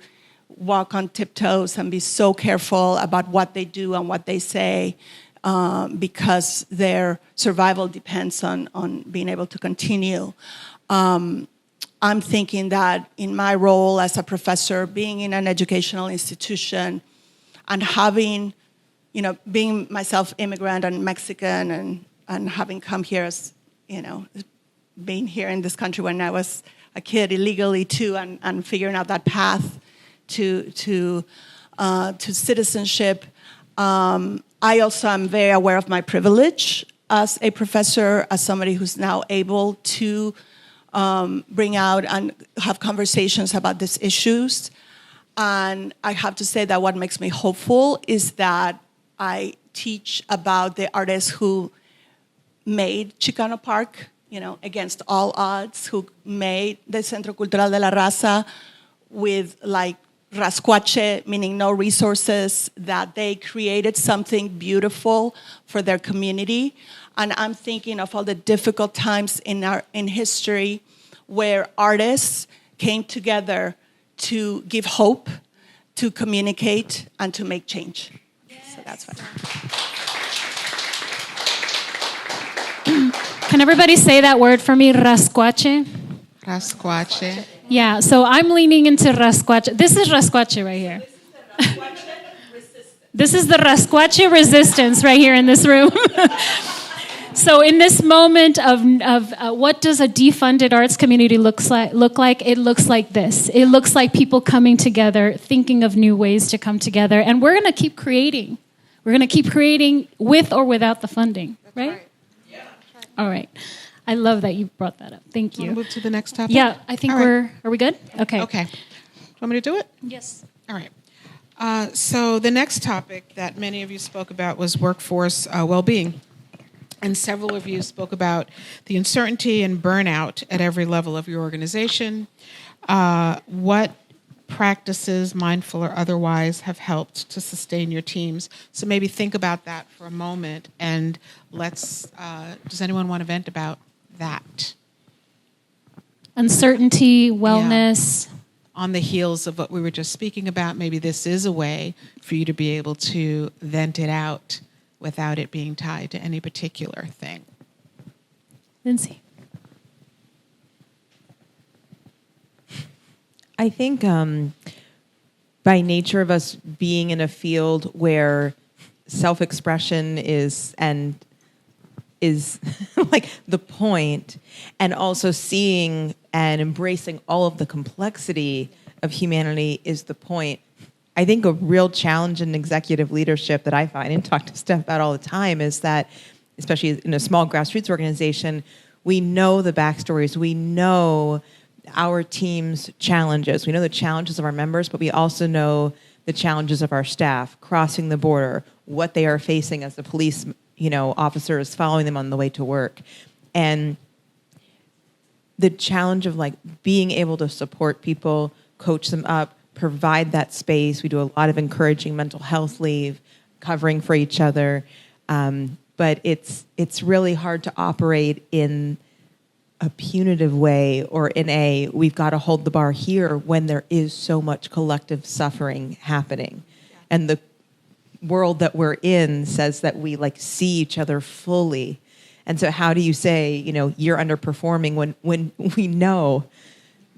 walk on tiptoes and be so careful about what they do and what they say because their survival depends on being able to continue. I'm thinking that in my role as a professor, being in an educational institution and having, being myself immigrant and Mexican and having come here as, being here in this country when I was a kid illegally too, and figuring out that path to citizenship. I also am very aware of my privilege as a professor, as somebody who's now able to bring out and have conversations about these issues. And I have to say that what makes me hopeful is that I teach about the artists who made Chicano Park, against all odds, who made the Centro Cultural de la Raza with rascuache, meaning no resources, that they created something beautiful for their community. And I'm thinking of all the difficult times in history where artists came together to give hope, to communicate, and to make change. Yes. So that's what. Can everybody say that word for me, rascuache? Rascuache. Yeah, so I'm leaning into rascuache. This is rascuache right here. This is the rascuache resistance right here in this room. So in this moment of what does a defunded arts community look like? It looks like this. It looks like people coming together, thinking of new ways to come together. And we're going to keep creating. We're going to keep creating with or without the funding, right? Yeah. All right. I love that you brought that up. Thank you. Want to move to the next topic? Yeah, I think are we good? Okay. Okay. Do you want me to do it? Yes. All right. So the next topic that many of you spoke about was workforce well-being. And several of you spoke about the uncertainty and burnout at every level of your organization. What practices, mindful or otherwise, have helped to sustain your teams? So maybe think about that for a moment, and let's, does anyone want to vent about that? Uncertainty, wellness. Yeah. On the heels of what we were just speaking about, maybe this is a way for you to be able to vent it out without it being tied to any particular thing. Lindsay. I think by nature of us being in a field where self-expression is like the point, and also seeing and embracing all of the complexity of humanity is the point. I think a real challenge in executive leadership that I find and talk to Steph about all the time is that, especially in a small grassroots organization, we know the backstories, we know our team's challenges, we know the challenges of our members, but we also know the challenges of our staff crossing the border, what they are facing as the police, officers following them on the way to work. And the challenge of like being able to support people, coach them up, provide that space. We do a lot of encouraging mental health leave, covering for each other. But it's really hard to operate in a punitive way or in we've got to hold the bar here when there is so much collective suffering happening. Yeah. And the world that we're in says that we like see each other fully. And so how do you say, you're underperforming when we know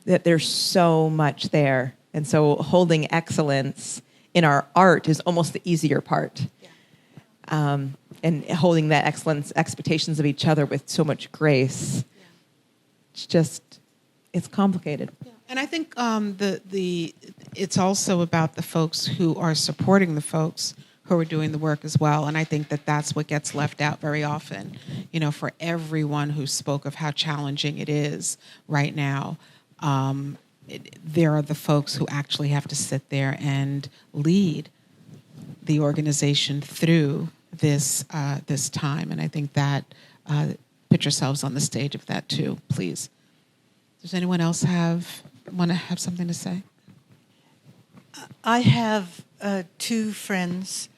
that there's so much there? And so holding excellence in our art is almost the easier part. Yeah. And holding that excellence, expectations of each other with so much grace. Yeah. It's complicated. Yeah. And I think it's also about the folks who are supporting the folks who are doing the work as well. And I think that that's what gets left out very often, for everyone who spoke of how challenging it is right now. There are the folks who actually have to sit there and lead the organization through this time. And I think that put yourselves on the stage of that too, please. Does anyone else want to have something to say? I have two friends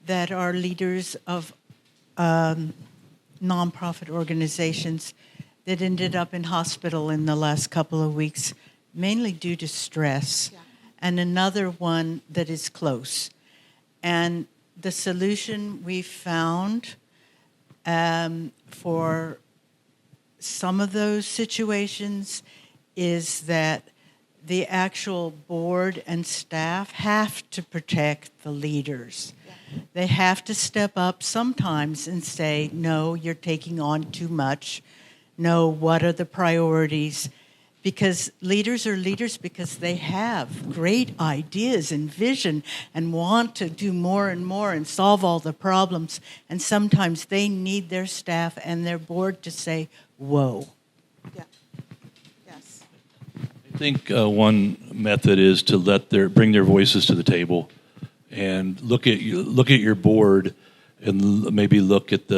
that are leaders of nonprofit organizations that ended up in hospital in the last couple of weeks, mainly due to stress, and another one that is close. And the solution we found for some of those situations is that the actual board and staff have to protect the leaders. Yeah. They have to step up sometimes and say, no, you're taking on too much. No, what are the priorities? Because leaders are leaders because they have great ideas and vision and want to do more and more and solve all the problems. And sometimes they need their staff and their board to say, whoa. Yeah. Yes. I think one method is to bring their voices to the table, and look at your board, and maybe look at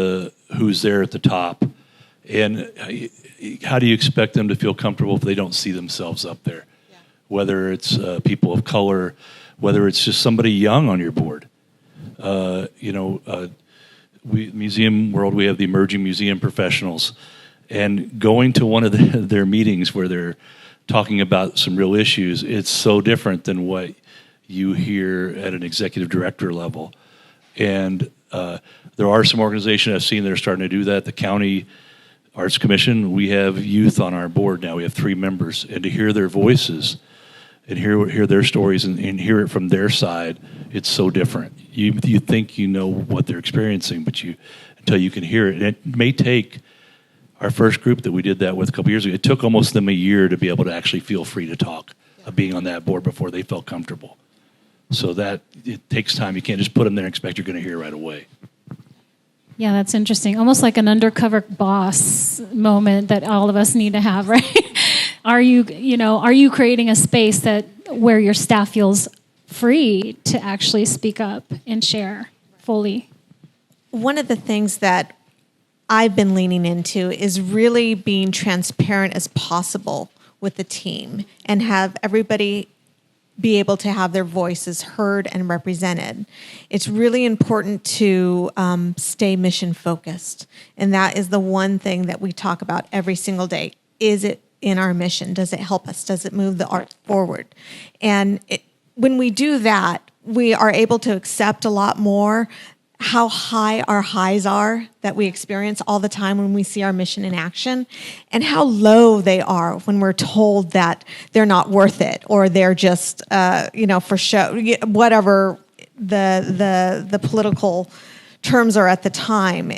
who's there at the top, and how do you expect them to feel comfortable if they don't see themselves up there? Yeah. Whether it's people of color, whether it's just somebody young on your board. Museum world, we have the emerging museum professionals, and going to one of their meetings where they're talking about some real issues, it's so different than what you hear at an executive director level. And there are some organizations I've seen that are starting to do that. The County Arts Commission, we have youth on our board now. We have 3 members. And to hear their voices and hear their stories and hear it from their side, it's so different. You think you know what they're experiencing, but until you can hear it. And it may take our first group that we did that with a couple years ago, it took almost them a year to be able to actually feel free to talk of being on that board before they felt comfortable. So that it takes time. You can't just put them there and expect you're going to hear right away. Yeah, that's interesting. Almost like an undercover boss moment that all of us need to have, right? Are you creating a space where your staff feels free to actually speak up and share fully? One of the things that I've been leaning into is really being transparent as possible with the team and have everybody be able to have their voices heard and represented. It's really important to stay mission focused. And that is the one thing that we talk about every single day. Is it in our mission? Does it help us? Does it move the art forward? And when we do that, we are able to accept a lot more how high our highs are that we experience all the time when we see our mission in action, and how low they are when we're told that they're not worth it, or they're just for show, whatever the political terms are at the time.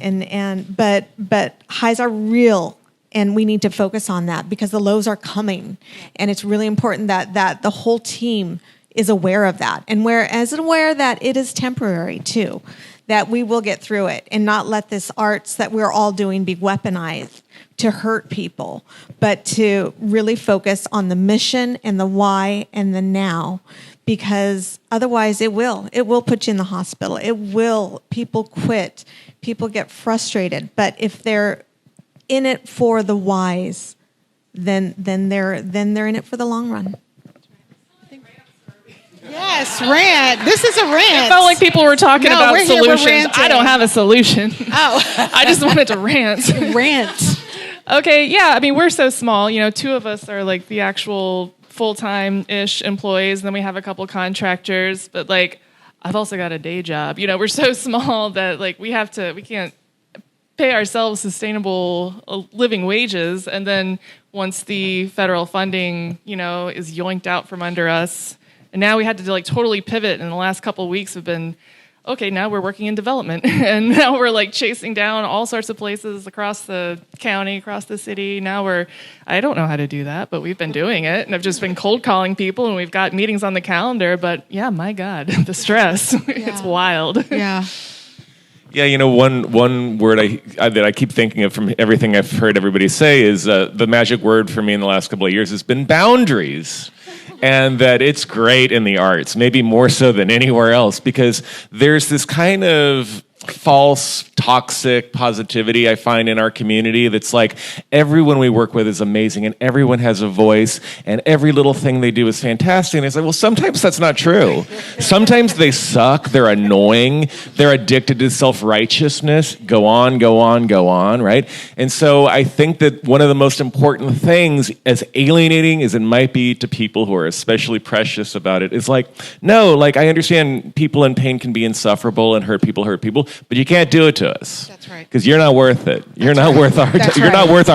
But highs are real, and we need to focus on that because the lows are coming, and it's really important that the whole team is aware of that, and aware that it is temporary too, that we will get through it, and not let this arts that we're all doing be weaponized to hurt people, but to really focus on the mission and the why and the now, because otherwise it will put you in the hospital. People quit, people get frustrated, but if they're in it for the whys, then they're in it for the long run. Yes, rant. This is a rant. It felt like people were talking about we're here, solutions. I don't have a solution. Oh. I just wanted to rant. Rant. Okay, yeah. I mean, we're so small. Two of us are like the actual full-time-ish employees, and then we have a couple contractors. But like, I've also got a day job. We're so small that like we can't pay ourselves sustainable living wages. And then once the federal funding, is yoinked out from under us. And now we had to like totally pivot. And the last couple of weeks have been, okay, now we're working in development. And now we're like chasing down all sorts of places across the county, across the city. Now I don't know how to do that, but we've been doing it. And I've just been cold calling people, and we've got meetings on the calendar. But yeah, my God, the stress, it's wild. Yeah. Yeah, one word that I keep thinking of from everything I've heard everybody say is the magic word for me in the last couple of years has been boundaries. And that it's great in the arts, maybe more so than anywhere else, because there's this kind of false, toxic positivity I find in our community that's like everyone we work with is amazing and everyone has a voice and every little thing they do is fantastic. And it's like, well, sometimes that's not true. Sometimes they suck, they're annoying, they're addicted to self-righteousness, go on, right? And so I think that one of the most important things, as alienating as it might be to people who are especially precious about it, is like, no, like I understand people in pain can be insufferable and hurt people, but you can't do it to us. That's right. Because you're not worth it. You're not worth our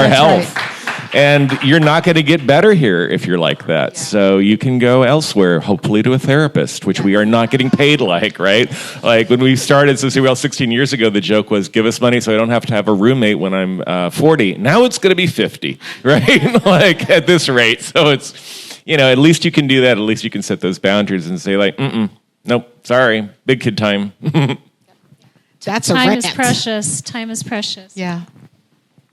health. Right. And you're not going to get better here if you're like that. Yeah. So you can go elsewhere, hopefully to a therapist, which we are not getting paid like, right? Like when we started CCWL 16 years ago, the joke was give us money so I don't have to have a roommate when I'm 40. Now it's going to be 50, right? Like at this rate. So it's, at least you can do that. At least you can set those boundaries and say like, nope, sorry, big kid time. That's time is precious. Time is precious. Yeah.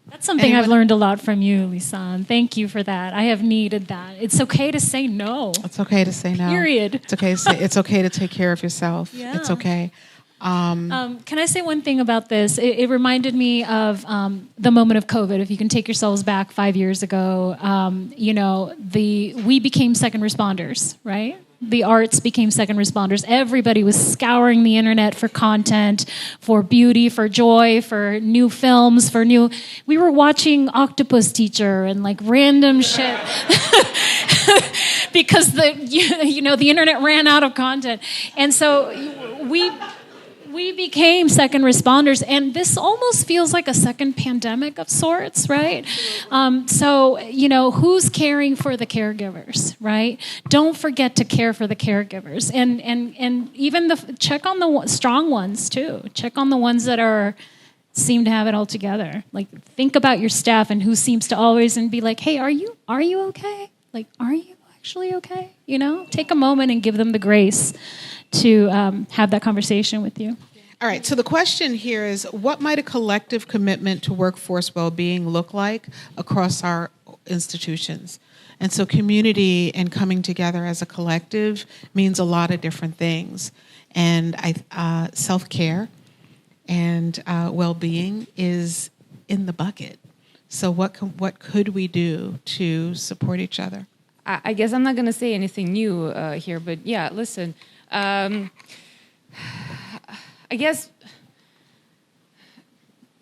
That's something I've learned a lot from you, Lisanne. Thank you for that. I have needed that. It's okay to say no. It's okay to say no. Period. It's okay to say, it's okay to take care of yourself. Yeah. It's okay. Can I say one thing about this? It reminded me of the moment of COVID. If you can take yourselves back 5 years ago, we became second responders, right? The arts became second responders. Everybody was scouring the internet for content, for beauty, for joy, for new films, we were watching Octopus Teacher and like random shit because the internet ran out of content. And so we became second responders, and this almost feels like a second pandemic of sorts, right? So, who's caring for the caregivers, right? Don't forget to care for the caregivers, and even check on the strong ones too. Check on the ones that are seem to have it all together. Like, think about your staff and who seems to always and be like, hey, are you okay? Like, are you actually okay? You know, take a moment and give them the grace to have that conversation with you. All right, so the question here is, what might a collective commitment to workforce well-being look like across our institutions? And so community and coming together as a collective means a lot of different things. And self-care and well-being is in the bucket. So what could we do to support each other? I guess I'm not going to say anything new here, but yeah, listen. I guess,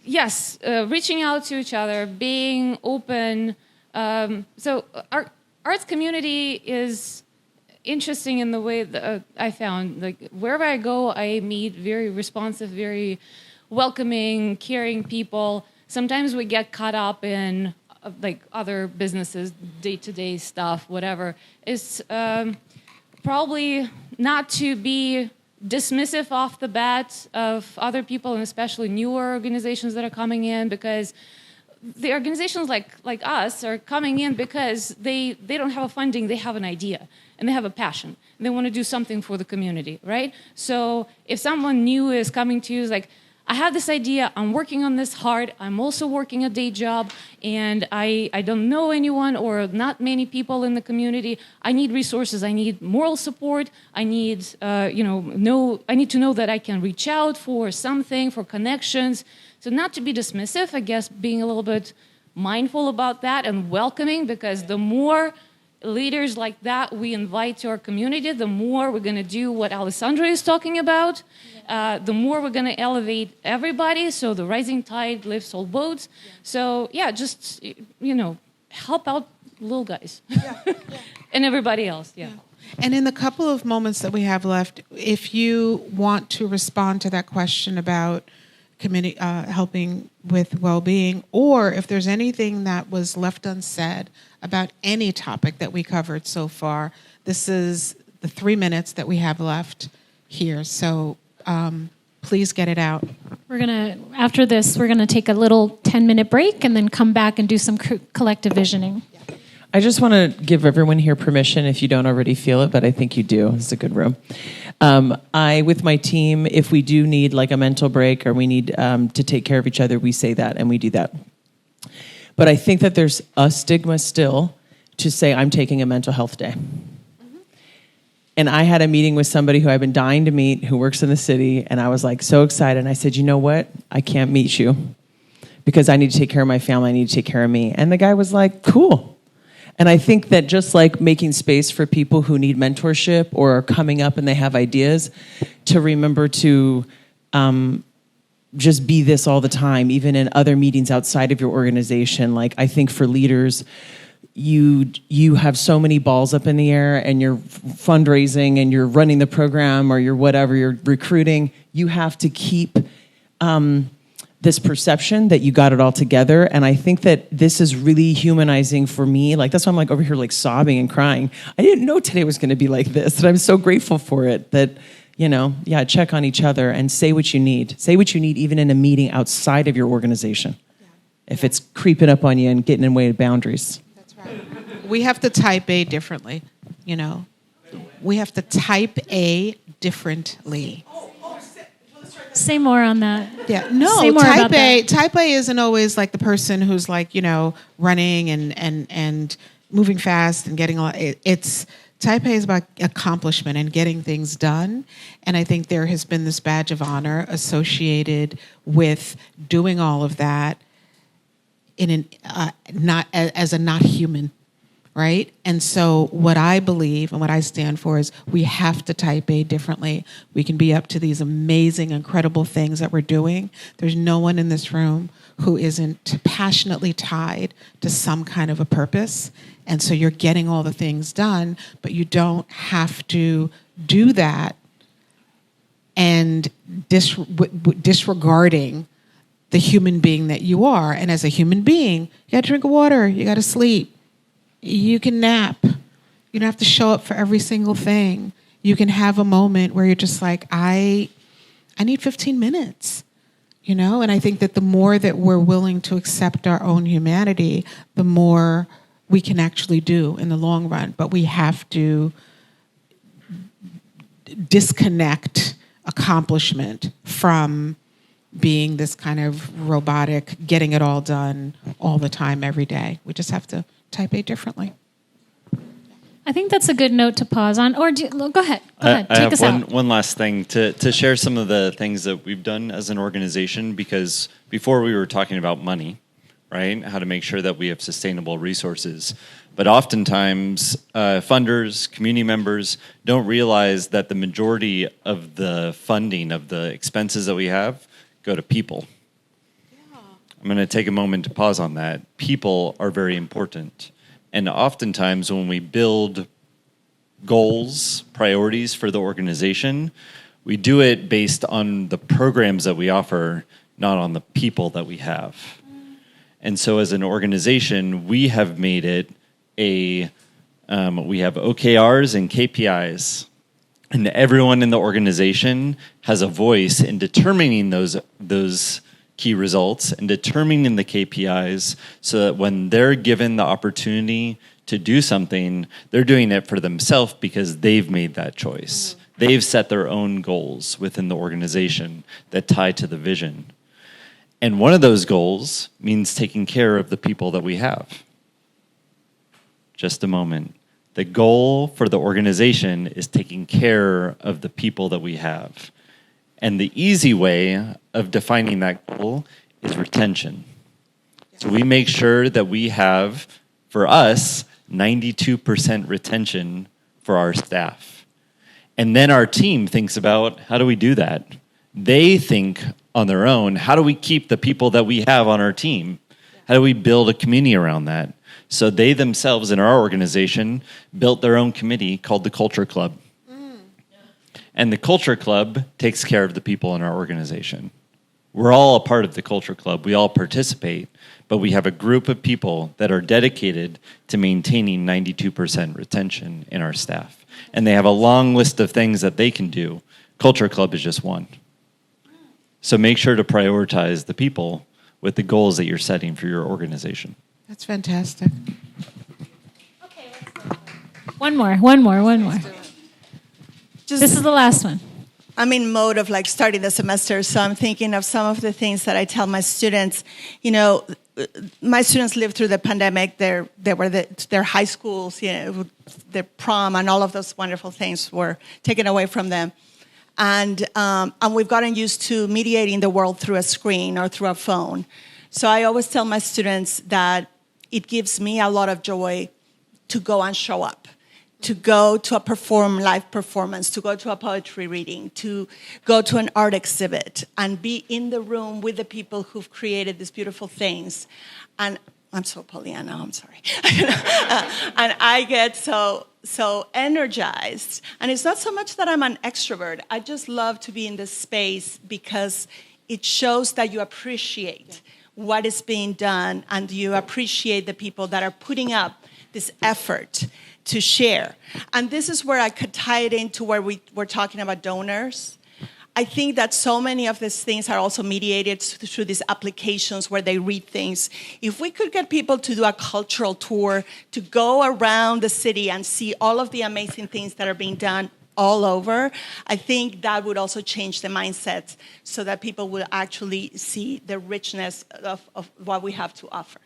yes, reaching out to each other, being open. So our arts community is interesting in the way that I found. Like, wherever I go, I meet very responsive, very welcoming, caring people. Sometimes we get caught up in like other businesses, day-to-day stuff, whatever. It's probably not to be dismissive off the bat of other people, and especially newer organizations that are coming in, because the organizations like us are coming in because they don't have a funding, they have an idea, and they have a passion, and they want to do something for the community, right? So if someone new is coming to you, is like, I have this idea, I'm working on this hard, I'm also working a day job, and I don't know anyone or not many people in the community. I need resources, I need moral support, I need, I need to know that I can reach out for something, for connections. So not to be dismissive, I guess being a little bit mindful about that and welcoming, because the more leaders like that we invite to our community, the more we're going to do what Alessandra is talking about. The more we're going to elevate everybody, so the rising tide lifts all boats. So yeah, just help out little guys and everybody else. Yeah. And in the couple of moments that we have left, if you want to respond to that question about community helping with well-being, or if there's anything that was left unsaid about any topic that we covered so far, this is the 3 minutes that we have left here. So please get it out. After this, we're gonna take a little 10-minute break and then come back and do some collective visioning. I just want to give everyone here permission, if you don't already feel it, but I think you do. It's a good room. With my team, if we do need like a mental break or we need to take care of each other, we say that and we do that. But I think that there's a stigma still to say, I'm taking a mental health day. And I had a meeting with somebody who I've been dying to meet, who works in the city, and I was like so excited. And I said, you know what? I can't meet you because I need to take care of my family. I need to take care of me. And the guy was like, cool. And I think that just like making space for people who need mentorship or are coming up and they have ideas, to remember to just be this all the time, even in other meetings outside of your organization. Like, I think for leaders, you have so many balls up in the air, and you're fundraising and you're running the program or you're whatever, you're recruiting. You have to keep this perception that you got it all together. And I think that this is really humanizing for me. Like, that's why I'm like over here like sobbing and crying. I didn't know today was going to be like this, and I'm so grateful for it. That, check on each other and say what you need. Say what you need even in a meeting outside of your organization. If it's creeping up on you and getting in the way of boundaries. That's right. We have to type A differently, We have to type A differently. Say more on that. Yeah, no. Say more type about A. that. Type A isn't always like the person who's like running and moving fast and getting a lot. It's type A is about accomplishment and getting things done. And I think there has been this badge of honor associated with doing all of that in not human. Right? And so what I believe and what I stand for is we have to type A differently. We can be up to these amazing, incredible things that we're doing. There's no one in this room who isn't passionately tied to some kind of a purpose. And so you're getting all the things done, but you don't have to do that and disregarding the human being that you are. And as a human being, you got to drink water, you got to sleep. You can nap. You don't have to show up for every single thing. You can have a moment where you're just like, I need 15 minutes. you know? And I think that the more that we're willing to accept our own humanity, the more we can actually do in the long run. But we have to disconnect accomplishment from being this kind of robotic, getting it all done all the time, every day. We just have to type A differently. I think that's a good note to pause on. Or go ahead. Go ahead. I Take have us out. one last thing to share some of the things that we've done as an organization, because before we were talking about money, right? How to make sure that we have sustainable resources. But oftentimes, funders, community members don't realize that the majority of the funding of the expenses that we have go to people. I'm going to take a moment to pause on that. People are very important. And oftentimes when we build goals, priorities for the organization, we do it based on the programs that we offer, not on the people that we have. And so as an organization, we have made it we have OKRs and KPIs. And everyone in the organization has a voice in determining those key results and determining the KPIs, so that when they're given the opportunity to do something, they're doing it for themselves because they've made that choice. They've set their own goals within the organization that tie to the vision. And one of those goals means taking care of the people that we have. Just a moment. The goal for the organization is taking care of the people that we have. And the easy way of defining that goal is retention. So we make sure that we have, for us, 92% retention for our staff. And then our team thinks about, how do we do that? They think on their own, how do we keep the people that we have on our team? How do we build a community around that? So they themselves in our organization built their own committee called the Culture Club. And the Culture Club takes care of the people in our organization. We're all a part of the Culture Club. We all participate, but we have a group of people that are dedicated to maintaining 92% retention in our staff. And they have a long list of things that they can do. Culture Club is just one. So make sure to prioritize the people with the goals that you're setting for your organization. That's fantastic. One more. This is the last one. I'm in mode of like starting the semester, so I'm thinking of some of the things that I tell my students. You know, my students lived through the pandemic. Their high schools, you know, their prom and all of those wonderful things were taken away from them. And we've gotten used to mediating the world through a screen or through a phone. So I always tell my students that it gives me a lot of joy to go and show up, to go to a live performance, to go to a poetry reading, to go to an art exhibit and be in the room with the people who've created these beautiful things. And I'm so Pollyanna, I'm sorry. And I get so energized. And it's not so much that I'm an extrovert. I just love to be in this space because it shows that you appreciate what is being done and you appreciate the people that are putting up this effort to share. And this is where I could tie it into where we're talking about donors. I think that so many of these things are also mediated through these applications where they read things. If we could get people to do a cultural tour, to go around the city and see all of the amazing things that are being done all over, I think that would also change the mindset so that people will actually see the richness of what we have to offer.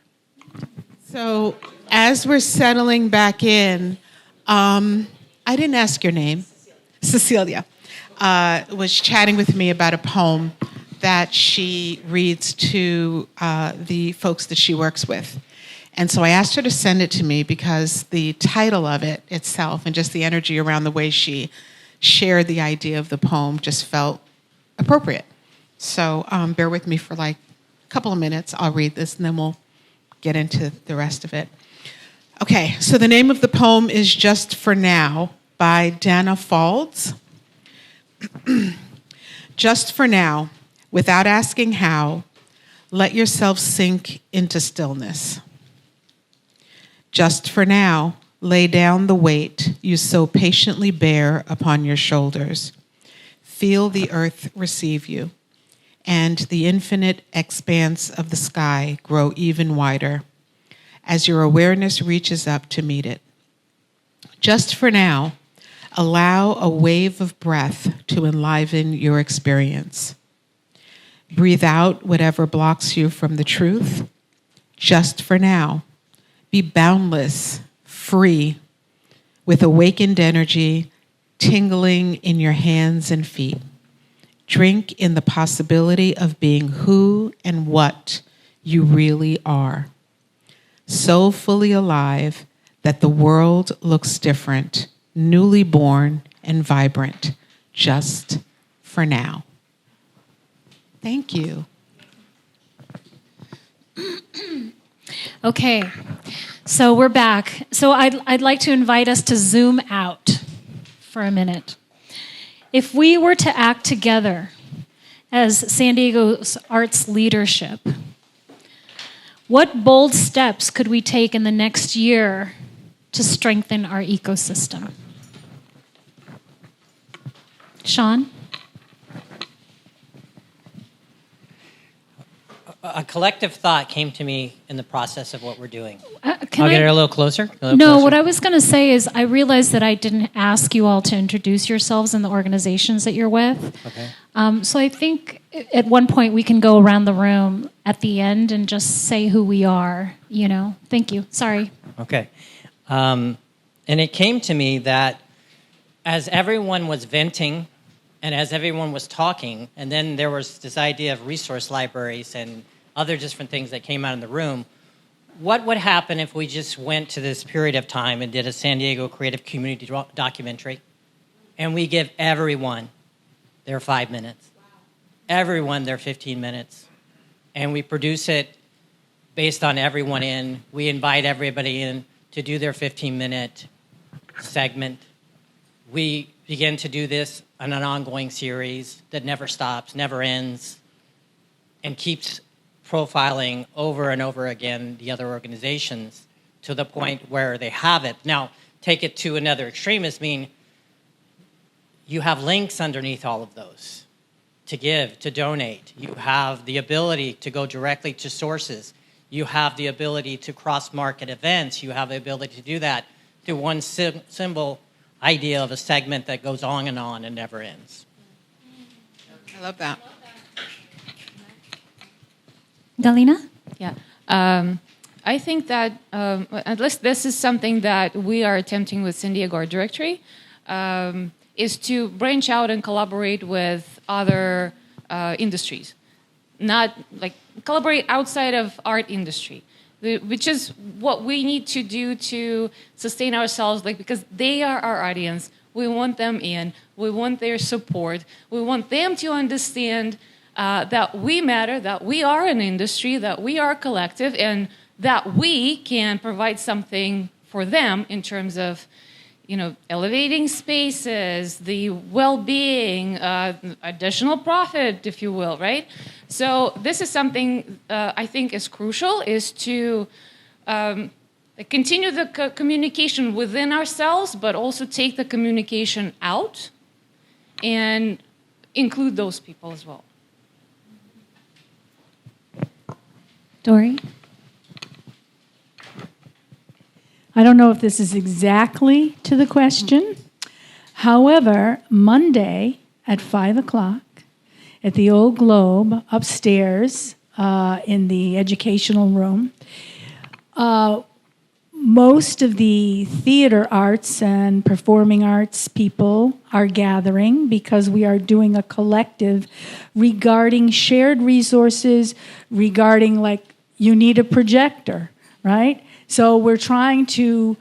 So as we're settling back in, I didn't ask your name. Cecilia was chatting with me about a poem that she reads to the folks that she works with. And so I asked her to send it to me because the title of it itself and just the energy around the way she shared the idea of the poem just felt appropriate. So bear with me for like a couple of minutes. I'll read this and then we'll get into the rest of it. Okay, so the name of the poem is Just for Now by Dana Faulds. Just for now, without asking how, let yourself sink into stillness. Just for now, lay down the weight you so patiently bear upon your shoulders. Feel the earth receive you and the infinite expanse of the sky grow even wider as your awareness reaches up to meet it. Just for now, allow a wave of breath to enliven your experience. Breathe out whatever blocks you from the truth. Just for now, be boundless, free, with awakened energy tingling in your hands and feet. Drink in the possibility of being who and what you really are. So fully alive that the world looks different, newly born and vibrant, just for now. Thank you. Okay, so we're back. So I'd like to invite us to zoom out for a minute. If we were to act together as San Diego's arts leadership, what bold steps could we take in the next year to strengthen our ecosystem? Sean? A collective thought came to me in the process of what we're doing. Can I'll get I- it a little closer. What I was going to say is I realized that I didn't ask you all to introduce yourselves and the organizations that you're with. Okay. So I think at one point we can go around the room at the end and just say who we are, you know. Thank you. Sorry. Okay. And it came to me that as everyone was venting and as everyone was talking, and then there was this idea of resource libraries and other different things that came out in the room, what would happen if we just went to this period of time and did a San Diego creative community documentary, and we give everyone their 5 minutes, everyone their 15 minutes, and we produce it based on everyone in. We invite everybody in to do their 15-minute segment. We begin to do this on an ongoing series that never stops, never ends, and keeps profiling over and over again the other organizations to the point where they have it. Now, take it to another extreme, is mean you have links underneath all of those to give, to donate. You have the ability to go directly to sources. You have the ability to cross-market events. You have the ability to do that through one symbol idea of a segment that goes on and never ends. I love that. Galina? Yeah. I think that at least this is something that we are attempting with San Diego Art Directory, is to branch out and collaborate with other industries. Not like collaborate outside of art industry, which is what we need to do to sustain ourselves, like, because they are our audience. We want them in. We want their support. We want them to understand that we matter, that we are an industry, that we are collective, and that we can provide something for them in terms of, you know, elevating spaces, the well-being, additional profit, if you will, right? So this is something I think is crucial, is to continue the communication within ourselves, but also take the communication out and include those people as well. Dory? I don't know if this is exactly to the question. However, Monday at 5 o'clock at the Old Globe upstairs in the educational room, most of the theater arts and performing arts people are gathering because we are doing a collective regarding shared resources, regarding like you need a projector, right? So we're trying to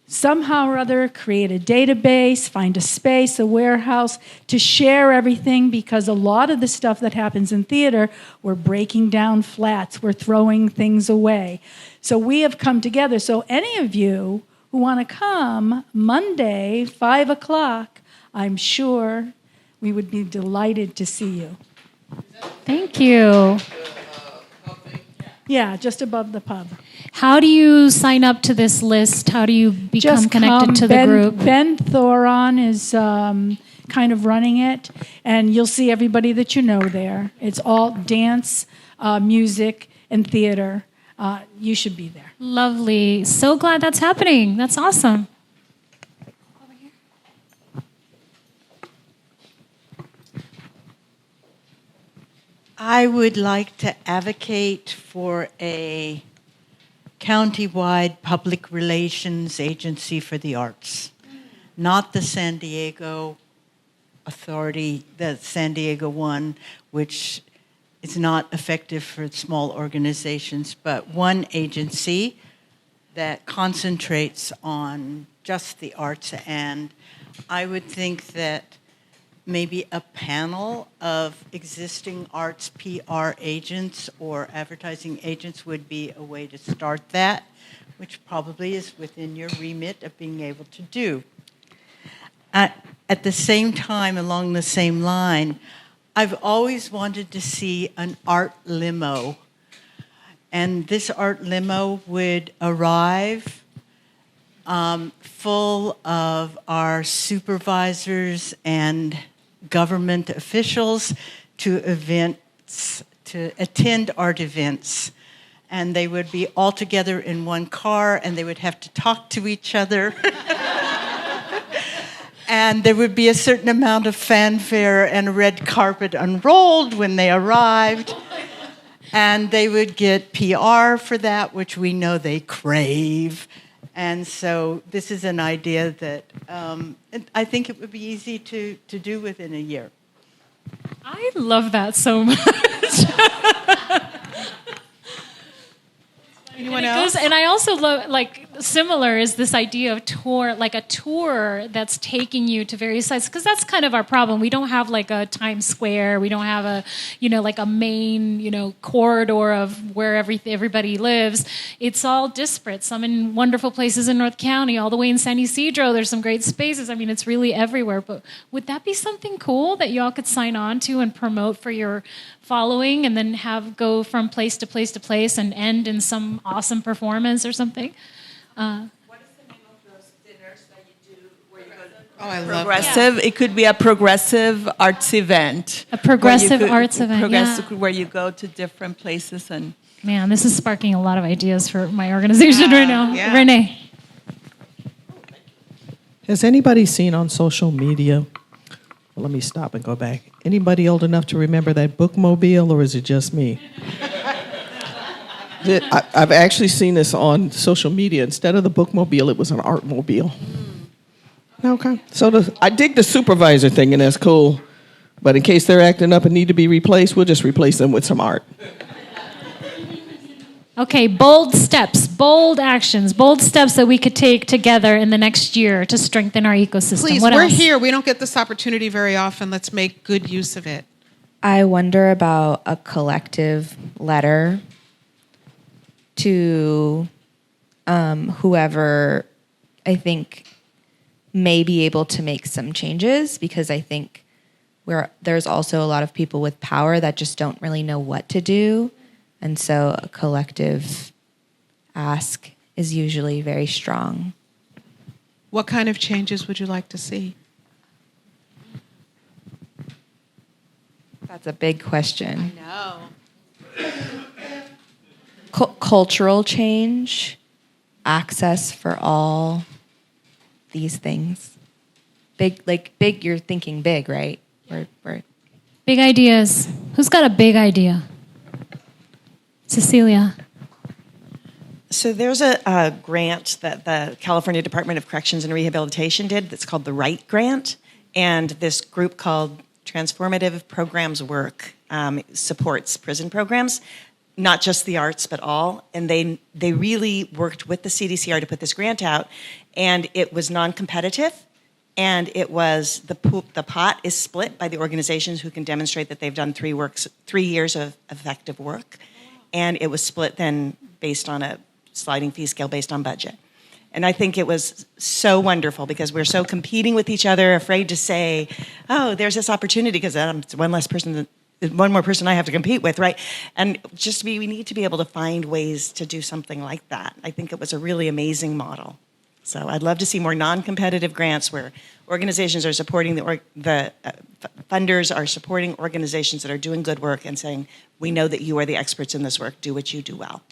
somehow or other create a database, find a space, a warehouse to share everything, because a lot of the stuff that happens in theater, we're breaking down flats, we're throwing things away. So we have come together. So any of you who want to come Monday, 5 o'clock, I'm sure we would be delighted to see you. Thank you. Yeah, just above the pub. How do you sign up to this list? How do you become Just connected come. to the group? Ben Thoron is kind of running it, and you'll see everybody that you know there. It's all dance, music, and theater. You should be there. Lovely. So glad that's happening. That's awesome. I would like to advocate for a countywide public relations agency for the arts, not the San Diego Authority, the San Diego one, which is not effective for small organizations, but one agency that concentrates on just the arts. And I would think that maybe a panel of existing arts PR agents or advertising agents would be a way to start that, which probably is within your remit of being able to do. At the same time, along the same line, I've always wanted to see an art limo. And this art limo would arrive full of our supervisors and government officials to events, to attend art events. And they would be all together in one car, and they would have to talk to each other. And there would be a certain amount of fanfare and a red carpet unrolled when they arrived. And they would get PR for that, which we know they crave. And so this is an idea that I think it would be easy to do within a year. I love that so much. Anyone else? And I also love, like, similar is this idea of tour, like a tour that's taking you to various sites, because that's kind of our problem. We don't have like a Times Square. We don't have a, like a main, corridor of where everybody lives. It's all disparate. Some in wonderful places in North County, all the way in San Ysidro. There's some great spaces. I mean, it's really everywhere. But would that be something cool that y'all could sign on to and promote for your following, and then have go from place to place to place and end in some awesome performance or something? What is the name of those dinners that you do where you go to? Oh, I love Progressive. that. It could be a progressive arts event. A progressive arts event, Progressive, where you go to different places and. Man, this is sparking a lot of ideas for my organization right now. Yeah. Renee. Has anybody seen on social media? Well, let me stop and go back. Anybody old enough to remember that bookmobile, or is it just me? I've actually seen this on social media. Instead of the bookmobile, it was an artmobile. Okay. So I dig the supervisor thing, and that's cool. But in case they're acting up and need to be replaced, we'll just replace them with some art. Okay, bold steps, bold actions, bold steps that we could take together in the next year to strengthen our ecosystem. Please, what we're else? here. We don't get this opportunity very often. Let's make good use of it. I wonder about a collective letter to whoever I think may be able to make some changes, because I think there's also a lot of people with power that just don't really know what to do. And so a collective ask is usually very strong. What kind of changes would you like to see? That's a big question. I know. Cultural change, access for all, these things. Big, you're thinking big, right? We're Big ideas. Who's got a big idea? Cecilia. So there's a grant that the California Department of Corrections and Rehabilitation did that's called the Right Grant. And this group called Transformative Programs Work supports prison programs, not just the arts, but all. And they really worked with the CDCR to put this grant out. And it was non-competitive. And it was the pot is split by the organizations who can demonstrate that they've done 3 years of effective work. And it was split then based on a sliding fee scale based on budget. And I think it was so wonderful because we're so competing with each other, afraid to say, oh, there's this opportunity because it's one more person I have to compete with, right? And we need to be able to find ways to do something like that. I think it was a really amazing model. So I'd love to see more non-competitive grants where organizations are supporting funders are supporting organizations that are doing good work and saying, we know that you are the experts in this work, do what you do well.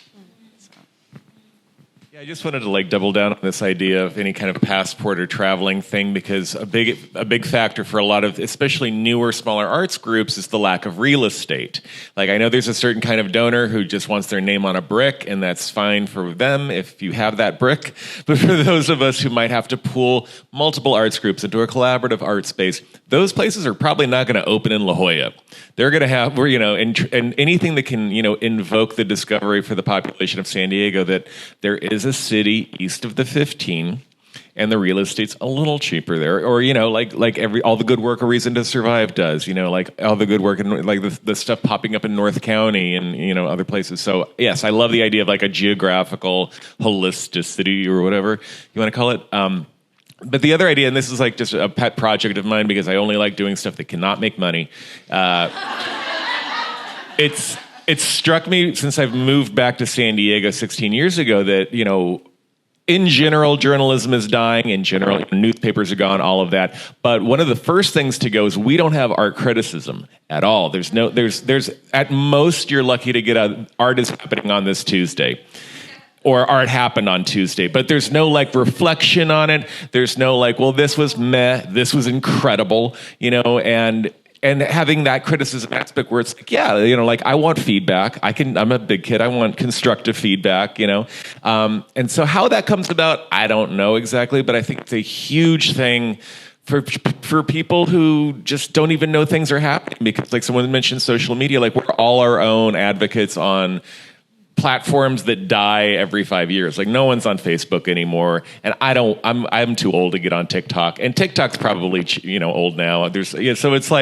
I just wanted to double down on this idea of any kind of passport or traveling thing, because a big factor for a lot of especially newer, smaller arts groups is the lack of real estate. I know there's a certain kind of donor who just wants their name on a brick, and that's fine for them if you have that brick. But for those of us who might have to pool multiple arts groups into a collaborative art space, those places are probably not going to open in La Jolla. They're going to have, and anything that can, invoke the discovery for the population of San Diego that there is a city east of the 15 and the real estate's a little cheaper there, or all the good work A Reason to Survive does, all the good work in the stuff popping up in North County and other places. So yes, I love the idea of a geographical holisticity or whatever you want to call it. But the other idea, and this is just a pet project of mine because I only like doing stuff that cannot make money. It's struck me since I've moved back to San Diego 16 years ago that, in general, journalism is dying. In general, newspapers are gone, all of that. But one of the first things to go is we don't have art criticism at all. There's at most you're lucky to get art is happening on this Tuesday. Or art happened on Tuesday, but there's no reflection on it. There's no well, this was meh, this was incredible, and having that criticism aspect where it's I want feedback. I'm a big kid. I want constructive feedback, and so how that comes about, I don't know exactly, but I think it's a huge thing for people who just don't even know things are happening because someone mentioned social media, we're all our own advocates on platforms that die every 5 years. No one's on Facebook anymore, and I'm too old to get on TikTok, and TikTok's probably old now. So it's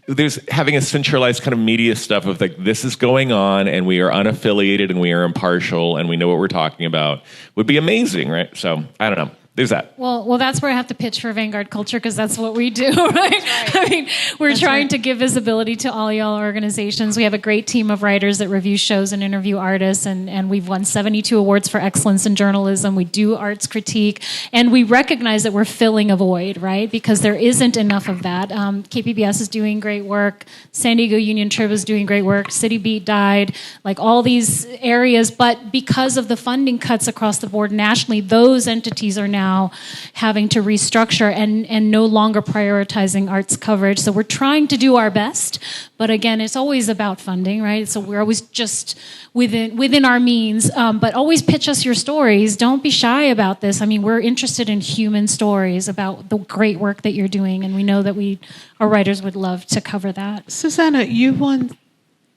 there's having a centralized kind of media stuff of this is going on, and we are unaffiliated and we are impartial and we know what we're talking about would be amazing, right? So I don't know. There's that. Well, that's where I have to pitch for Vanguard Culture because that's what we do, right? I mean, we're trying to give visibility to all y'all organizations. We have a great team of writers that review shows and interview artists, and we've won 72 awards for excellence in journalism. We do arts critique, and we recognize that we're filling a void, right? Because there isn't enough of that. KPBS is doing great work. San Diego Union Trib is doing great work. City Beat died, all these areas. But because of the funding cuts across the board nationally, those entities are now having to restructure and no longer prioritizing arts coverage. So we're trying to do our best, but again, it's always about funding, right? So we're always just within our means, but always pitch us your stories. Don't be shy about this. I mean, we're interested in human stories about the great work that you're doing, and we know that our writers would love to cover that. Susanna, you won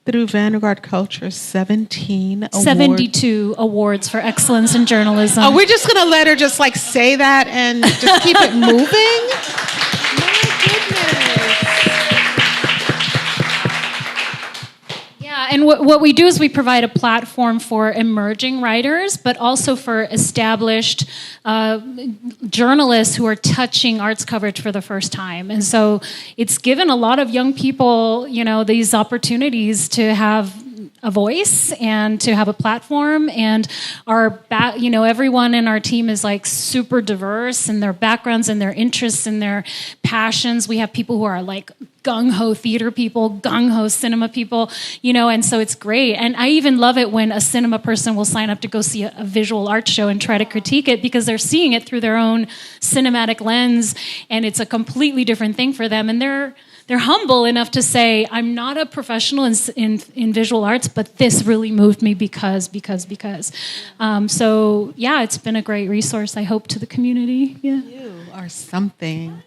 through Vanguard Culture 17 awards. 72 awards for excellence in journalism. Are we just going to let her just say that and just keep it moving? Yeah, and what we do is we provide a platform for emerging writers, but also for established journalists who are touching arts coverage for the first time. And so it's given a lot of young people, these opportunities to have a voice and to have a platform, and everyone in our team is super diverse in their backgrounds and their interests and their passions. We have people who are gung-ho theater people, gung-ho cinema people, and so it's great. And I even love it when a cinema person will sign up to go see a visual art show and try to critique it because they're seeing it through their own cinematic lens, and it's a completely different thing for them. And they're humble enough to say, I'm not a professional in visual arts, but this really moved me because. So yeah, it's been a great resource, I hope, to the community. Yeah. You are something.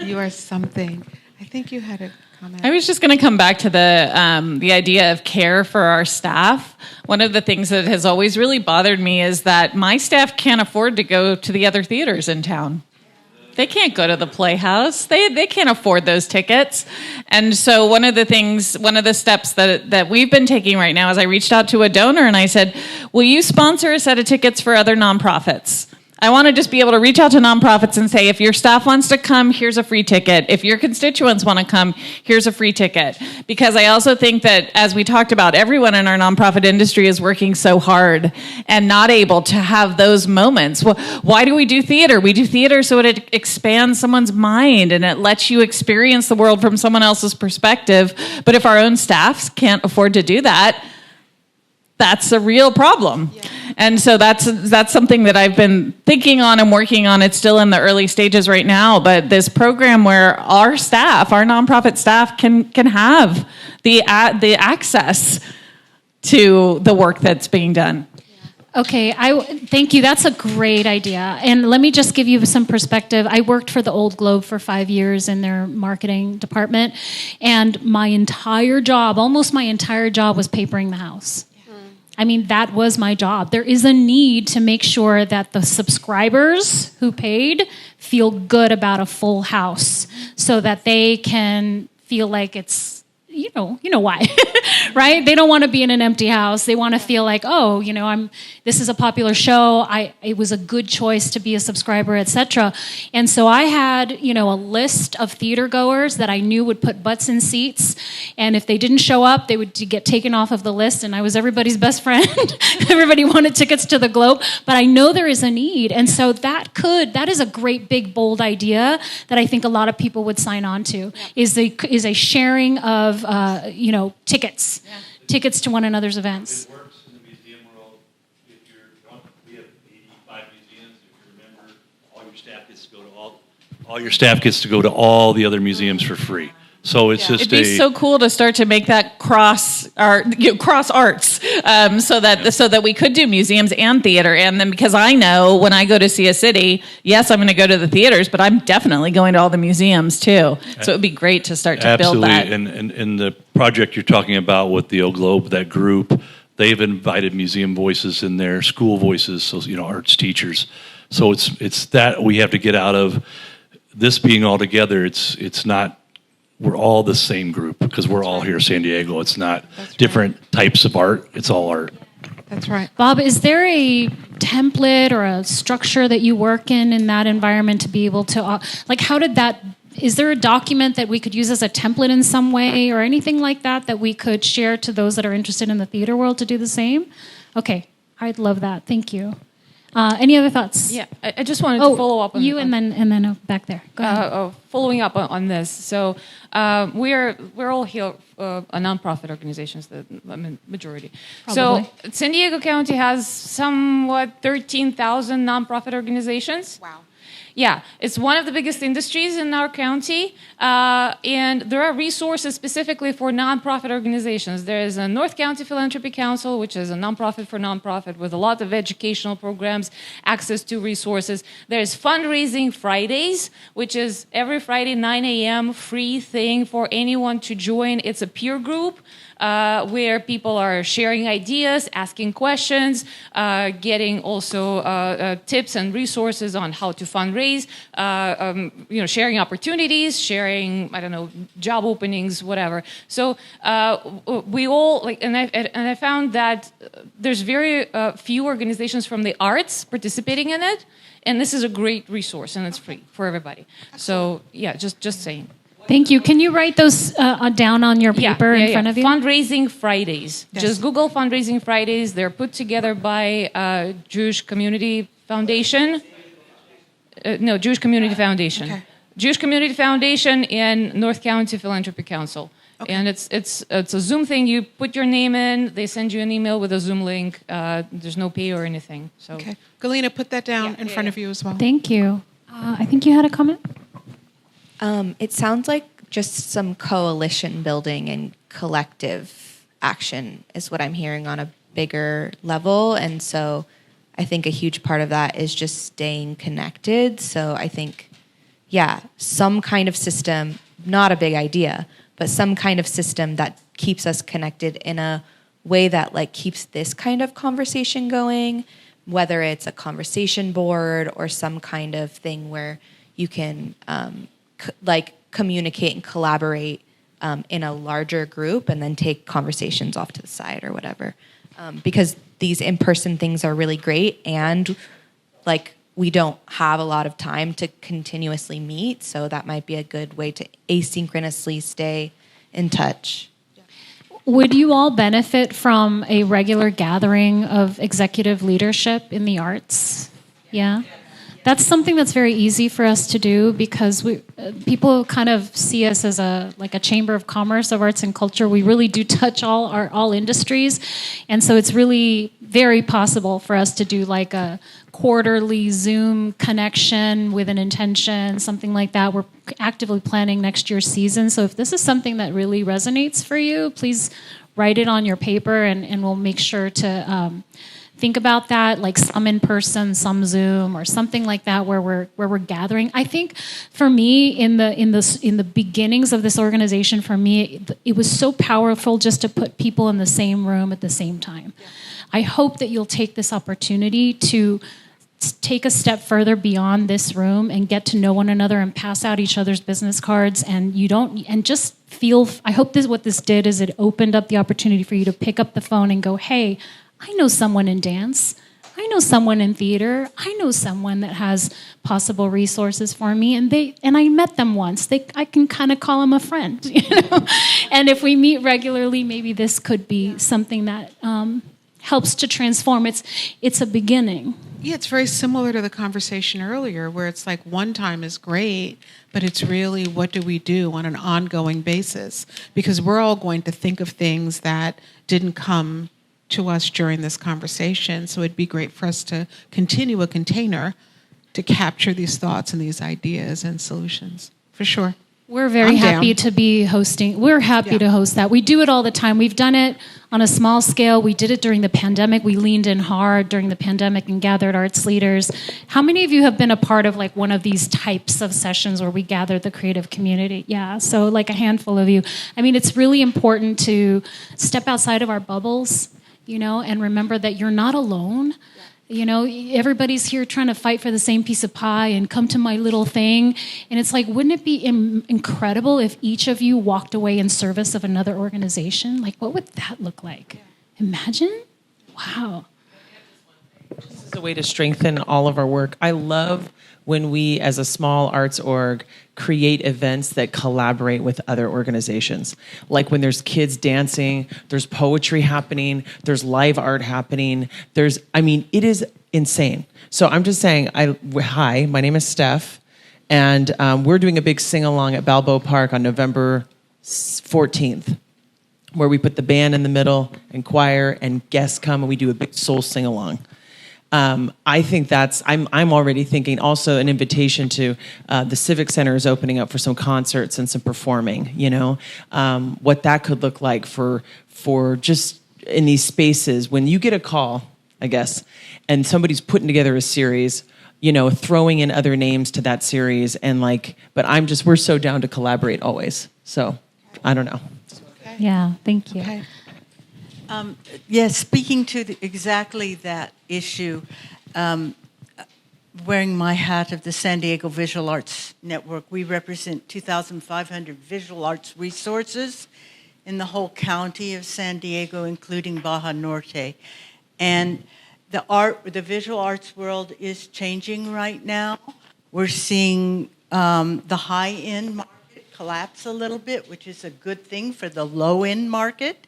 You are something. I think you had a comment. I was just going to come back to the idea of care for our staff. One of the things that has always really bothered me is that my staff can't afford to go to the other theaters in town. They can't go to the Playhouse. They can't afford those tickets. And so one of the steps that we've been taking right now is I reached out to a donor and I said, will you sponsor a set of tickets for other nonprofits? I want to just be able to reach out to nonprofits and say, if your staff wants to come, here's a free ticket. If your constituents want to come, here's a free ticket. Because I also think that, as we talked about, everyone in our nonprofit industry is working so hard and not able to have those moments. Well, why do we do theater? We do theater so it expands someone's mind and it lets you experience the world from someone else's perspective. But if our own staffs can't afford to do that, that's a real problem. Yeah. And so that's something that I've been thinking on and working on. It's still in the early stages right now, but this program where our staff, our nonprofit staff, can have the access to the work that's being done. Okay, thank you. That's a great idea. And let me just give you some perspective. I worked for the Old Globe for 5 years in their marketing department, and my entire job, almost my entire job, was papering the house. I mean, that was my job. There is a need to make sure that the subscribers who paid feel good about a full house so that they can feel like it's, you know why, right? They don't want to be in an empty house. They want to feel like, oh, this is a popular show. It was a good choice to be a subscriber, etc. And so I had, a list of theater goers that I knew would put butts in seats. And if they didn't show up, they would get taken off of the list. And I was everybody's best friend. Everybody wanted tickets to the Globe. But I know there is a need. And so that is a great, big, bold idea that I think a lot of people would sign on to, is a sharing of tickets to one another's events. It works in the museum world. We have 85 museums. If you remember, all your staff gets to go to all the other museums for free. So it's just it'd be so cool to start to make that cross arts, so that we could do museums and theater. And then, because I know when I go to see a city, yes, I'm going to go to the theaters, but I'm definitely going to all the museums too. So it would be great to start to build that. Absolutely. And the project you're talking about with the Old Globe, that group, they've invited museum voices in there, school voices, so arts teachers. So it's that we have to get out of this being all together. It's not. We're all the same group because we're all here in San Diego. It's not different types of art. It's all art. That's right. Bob, is there a template or a structure that you work in that environment to be able to, is there a document that we could use as a template in some way or anything like that we could share to those that are interested in the theater world to do the same? Okay, I'd love that. Thank you. Any other thoughts? Yeah, I just wanted to follow up on you, and then back there. Go ahead. Following up on this, so we're all here a nonprofit organizations, the majority. Probably. So San Diego County has somewhat 13,000 nonprofit organizations. Wow. Yeah, it's one of the biggest industries in our county, and there are resources specifically for nonprofit organizations. There is a North County Philanthropy Council, which is a nonprofit for nonprofit with a lot of educational programs, access to resources. There's Fundraising Fridays, which is every Friday, 9 a.m., free thing for anyone to join. It's a peer group where people are sharing ideas, asking questions, getting also tips and resources on how to fundraise, sharing opportunities, sharing, job openings, whatever. So we all, and I found that there's very few organizations from the arts participating in it, and this is a great resource, and it's free for everybody. So yeah, just saying. Thank you. Can you write those down on your paper in front of you? Fundraising Fridays. Yes. Just Google Fundraising Fridays. They're put together by Jewish Community Foundation. Jewish Community Foundation. Okay. Jewish Community Foundation and North County Philanthropy Council. Okay. And it's a Zoom thing. You put your name in. They send you an email with a Zoom link. There's no pay or anything. So. Okay. Galina, put that down in front of you as well. Thank you. I think you had a comment? It sounds like just some coalition building and collective action is what I'm hearing on a bigger level. And so I think a huge part of that is just staying connected. So I think, some kind of system, not a big idea, but some kind of system that keeps us connected in a way that keeps this kind of conversation going, whether it's a conversation board or some kind of thing where you can communicate and collaborate in a larger group and then take conversations off to the side or whatever. Because these in-person things are really great and we don't have a lot of time to continuously meet. So that might be a good way to asynchronously stay in touch. Would you all benefit from a regular gathering of executive leadership in the arts? Yeah? That's something that's very easy for us to do because people kind of see us as a chamber of commerce of arts and culture. We really do touch all industries, and so it's really very possible for us to do like a quarterly Zoom connection with an intention, something like that. We're actively planning next year's season. So if this is something that really resonates for you, please write it on your paper, and we'll make sure to think about that, like some in person, some Zoom, or something like that, where we're gathering. I think for me, in the beginnings of this organization, for me, it was so powerful just to put people in the same room at the same time. Yeah. I hope that you'll take this opportunity to take a step further beyond this room and get to know one another and pass out each other's business cards, and just feel. I hope what this did is it opened up the opportunity for you to pick up the phone and go, hey, I know someone in dance. I know someone in theater. I know someone that has possible resources for me, and I met them once. I can kind of call them a friend, And if we meet regularly, maybe this could be something that helps to transform. It's a beginning. Yeah, it's very similar to the conversation earlier, where it's like one time is great, but it's really what do we do on an ongoing basis? Because we're all going to think of things that didn't come to us during this conversation. So it'd be great for us to continue a container to capture these thoughts and these ideas and solutions, for sure. We're very happy to be hosting. We're happy to host that. We do it all the time. We've done it on a small scale. We did it during the pandemic. We leaned in hard during the pandemic and gathered arts leaders. How many of you have been a part of like one of these types of sessions where we gathered the creative community? Yeah, so like a handful of you. I mean, it's really important to step outside of our bubbles, and remember that you're not alone. Everybody's here trying to fight for the same piece of pie and come to my little thing. And it's like, wouldn't it be incredible if each of you walked away in service of another organization? Like, what would that look like? Imagine? Wow. This is a way to strengthen all of our work. I love when we, as a small arts org, create events that collaborate with other organizations. Like when there's kids dancing, there's poetry happening, there's live art happening. It is insane. So I'm just saying, hi, my name is Steph, and we're doing a big sing-along at Balboa Park on November 14th, where we put the band in the middle and choir and guests come and we do a big soul sing-along. I think I'm already thinking also an invitation to the Civic Center is opening up for some concerts and some performing, what that could look like for just in these spaces when you get a call, I guess, and somebody's putting together a series, throwing in other names to that series we're so down to collaborate always. So I don't know. Okay. Yeah, thank you. Okay. Yes, speaking to exactly that issue, wearing my hat of the San Diego Visual Arts Network, we represent 2,500 visual arts resources in the whole county of San Diego, including Baja Norte. And the visual arts world is changing right now. We're seeing the high-end market collapse a little bit, which is a good thing for the low-end market.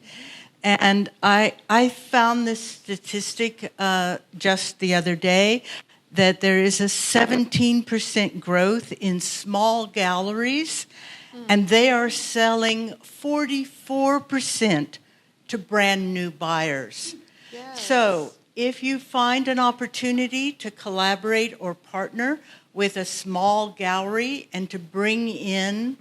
And I found this statistic just the other day that there is a 17% growth in small galleries, and they are selling 44% to brand new buyers. Yes. So if you find an opportunity to collaborate or partner with a small gallery and to bring in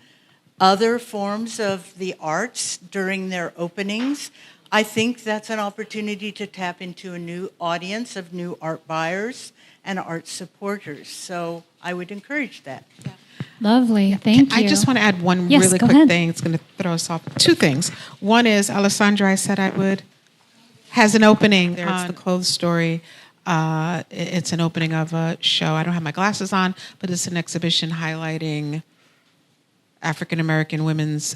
other forms of the arts during their openings, I think that's an opportunity to tap into a new audience of new art buyers and art supporters. So I would encourage that. Yeah. Lovely. Thank you. I just want to add one really quick thing. It's going to throw us off. Two things. One is Alessandra, I said I would, has an opening. There, it's the clothes story. It's an opening of a show. I don't have my glasses on, but it's an exhibition highlighting African American women's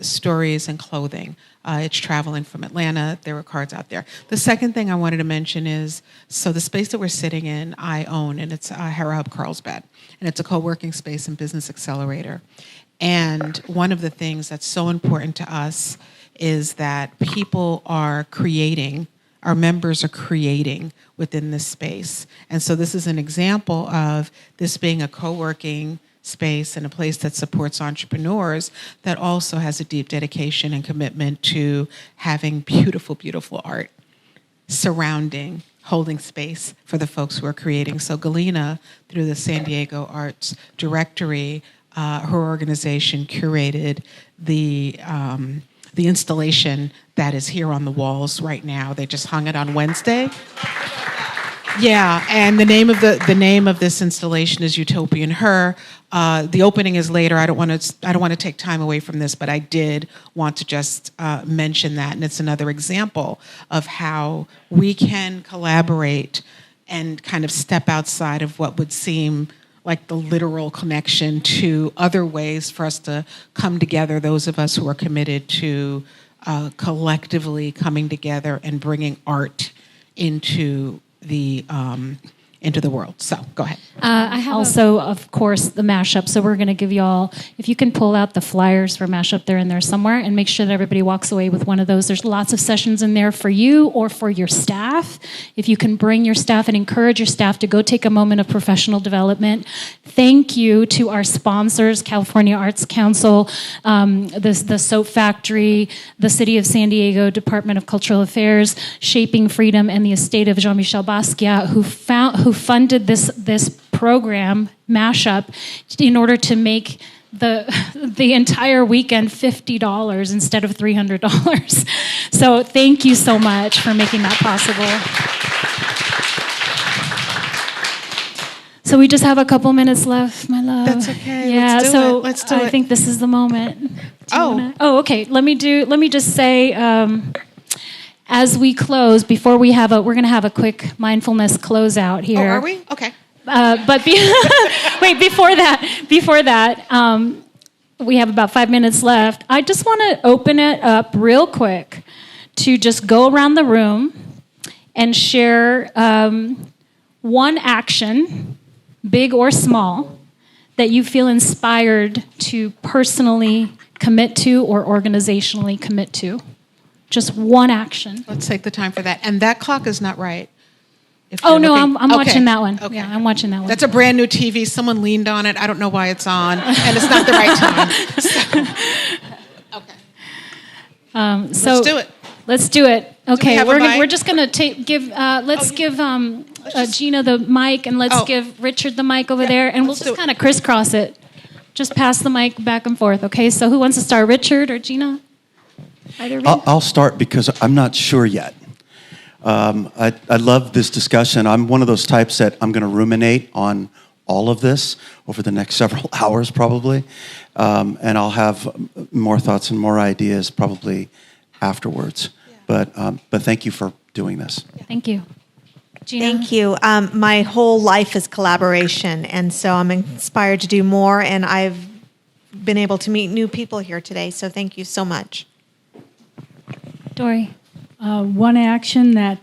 stories and clothing. It's traveling from Atlanta. There were cards out there. The second thing I wanted to mention is, so the space that we're sitting in, I own, and it's Hera Hub Carlsbad, and it's a co-working space and business accelerator. And one of the things that's so important to us is that people are creating, our members are creating within this space. And so this is an example of this being a co-working space and a place that supports entrepreneurs that also has a deep dedication and commitment to having beautiful, beautiful art surrounding, holding space for the folks who are creating. So Galena, through the San Diego Arts Directory, her organization curated the installation that is here on the walls right now. They just hung it on Wednesday. Yeah, and the name of this installation is Utopian Her. The opening is later. I don't want to take time away from this, but I did want to just mention that, and it's another example of how we can collaborate and kind of step outside of what would seem like the literal connection to other ways for us to come together, those of us who are committed to collectively coming together and bringing art into the world. So go ahead. I have also, of course, the mashup. So we're going to give you all, if you can pull out the flyers for mashup, they're in there somewhere, and make sure that everybody walks away with one of those. There's lots of sessions in there for you or for your staff. If you can bring your staff and encourage your staff to go take a moment of professional development. Thank you to our sponsors, California Arts Council, the Soap Factory, the City of San Diego Department of Cultural Affairs, Shaping Freedom, and the estate of Jean-Michel Basquiat, who funded this program, Mashup, in order to make the entire weekend $50 instead of $300. So thank you so much for making that possible. So we just have a couple minutes left, my love. That's okay. Yeah, Let's do it. I think this is the moment. Oh, okay. Let me just say. As we close, we're going to have a quick mindfulness closeout here. Oh, are we? Okay. But wait, before that, we have about 5 minutes left. I just want to open it up real quick to just go around the room and share one action, big or small, that you feel inspired to personally commit to or organizationally commit to. Just one action. Let's take the time for that. And that clock is not right. I'm watching that one. Okay. Yeah, I'm watching that one. That's a brand new TV. Someone leaned on it. I don't know why it's on, and it's not the right time. So let's do it. Let's do it. Okay, we're just gonna give Gina the mic, and let's give Richard the mic over there, and we'll just kind of crisscross it. Just pass the mic back and forth. Okay. So who wants to start, Richard or Gina? I'll start because I'm not sure yet. I love this discussion. I'm one of those types that I'm going to ruminate on all of this over the next several hours probably. And I'll have more thoughts and more ideas probably afterwards. Yeah. But thank you for doing this. Thank you. Gina? Thank you. My whole life is collaboration, and so I'm inspired to do more, and I've been able to meet new people here today, so thank you so much. Dory? One action that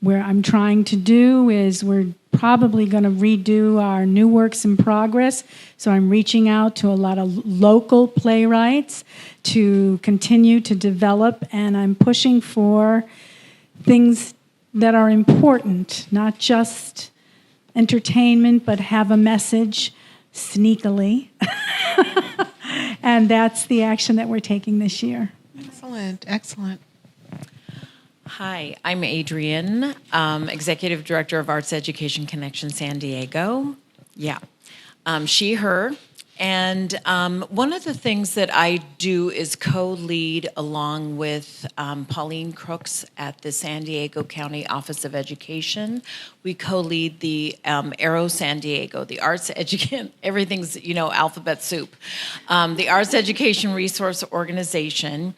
where I'm trying to do is we're probably going to redo our new works in progress. So I'm reaching out to a lot of local playwrights to continue to develop, and I'm pushing for things that are important, not just entertainment, but have a message sneakily. And that's the action that we're taking this year. Excellent. Hi, I'm Adrienne, Executive Director of Arts Education Connection San Diego. Yeah, she, her. And one of the things that I do is co-lead along with Pauline Crooks at the San Diego County Office of Education. We co-lead the Aero San Diego, the Arts Education, everything's, alphabet soup. The Arts Education Resource Organization.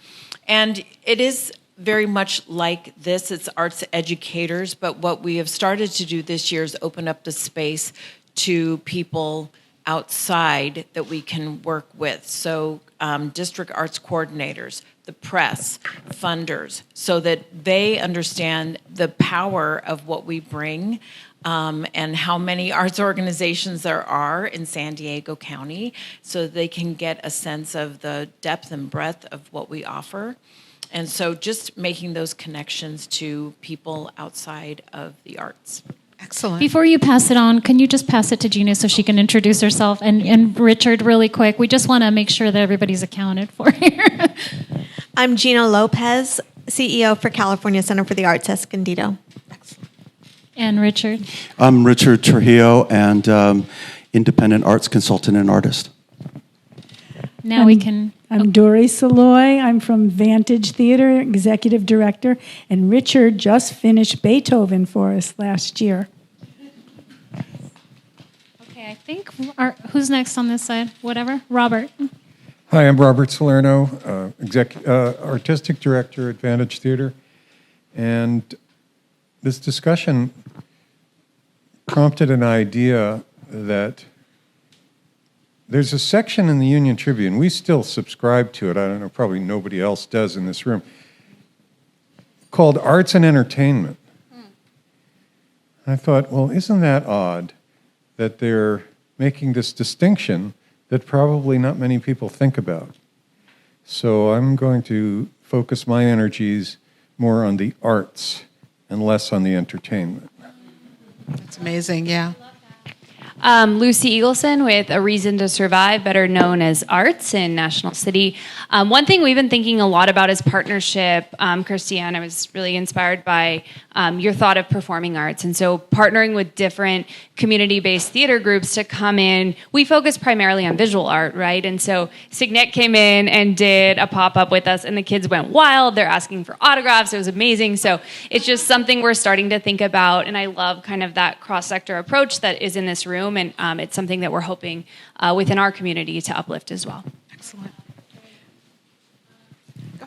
And it is very much like this. It's arts educators, but what we have started to do this year is open up the space to people outside that we can work with. So district arts coordinators, the press, funders, so that they understand the power of what we bring and how many arts organizations there are in San Diego County, so they can get a sense of the depth and breadth of what we offer. And so just making those connections to people outside of the arts. Excellent. Before you pass it on, can you just pass it to Gina so she can introduce herself? And Richard, really quick, we just want to make sure that everybody's accounted for here. I'm Gina Lopez, CEO for California Center for the Arts, Escondido. And Richard? I'm Richard Trujillo, and independent arts consultant and artist. Now we can... I'm Doris Saloy. I'm from Vantage Theater, executive director, and Richard just finished Beethoven for us last year. Okay, I think... who's next on this side? Whatever. Robert. Hi, I'm Robert Salerno, artistic director at Vantage Theater. And this discussion prompted an idea that there's a section in the Union Tribune, we still subscribe to it, I don't know, probably nobody else does in this room, called Arts and Entertainment. I thought, well, isn't that odd that they're making this distinction that probably not many people think about? So I'm going to focus my energies more on the arts and less on the entertainment. It's amazing, yeah. Lucy Eagleson with A Reason to Survive, better known as Arts in National City. One thing we've been thinking a lot about is partnership. Christiane, I was really inspired by your thought of performing arts. And so partnering with different community-based theater groups to come in. We focus primarily on visual art, right? And so Signet came in and did a pop-up with us, and the kids went wild. They're asking for autographs. It was amazing. So it's just something we're starting to think about, and I love kind of that cross-sector approach that is in this room, and it's something that we're hoping within our community to uplift as well. Excellent.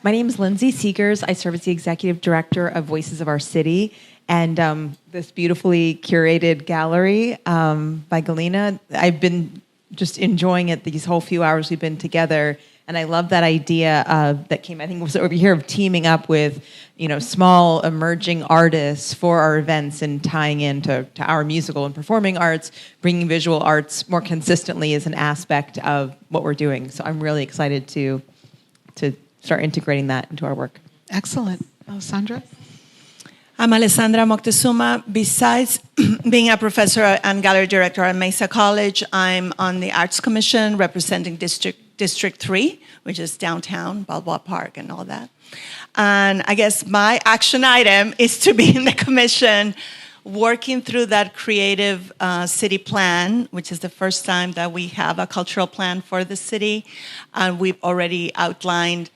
My name is Lindsay Seegers. I serve as the executive director of Voices of Our City. And this beautifully curated gallery by Galena, I've been just enjoying it these whole few hours we've been together. And I love that idea that came, I think it was over here, of teaming up with, small emerging artists for our events and tying into our musical and performing arts, bringing visual arts more consistently as an aspect of what we're doing. So I'm really excited to start integrating that into our work. Excellent. Alessandra? I'm Alessandra Moctezuma. Besides being a professor and gallery director at Mesa College, I'm on the Arts Commission representing District 3, which is downtown, Balboa Park and all that. And I guess my action item is to be in the commission working through that creative city plan, which is the first time that we have a cultural plan for the city. And we've already outlined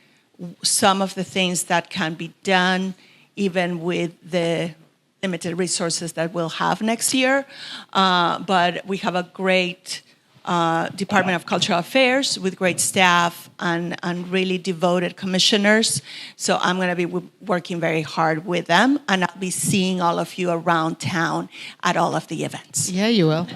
some of the things that can be done even with the limited resources that we'll have next year. But we have a great Department of Cultural Affairs with great staff and really devoted commissioners. So I'm going to be working very hard with them, and I'll be seeing all of you around town at all of the events. Yeah, you will.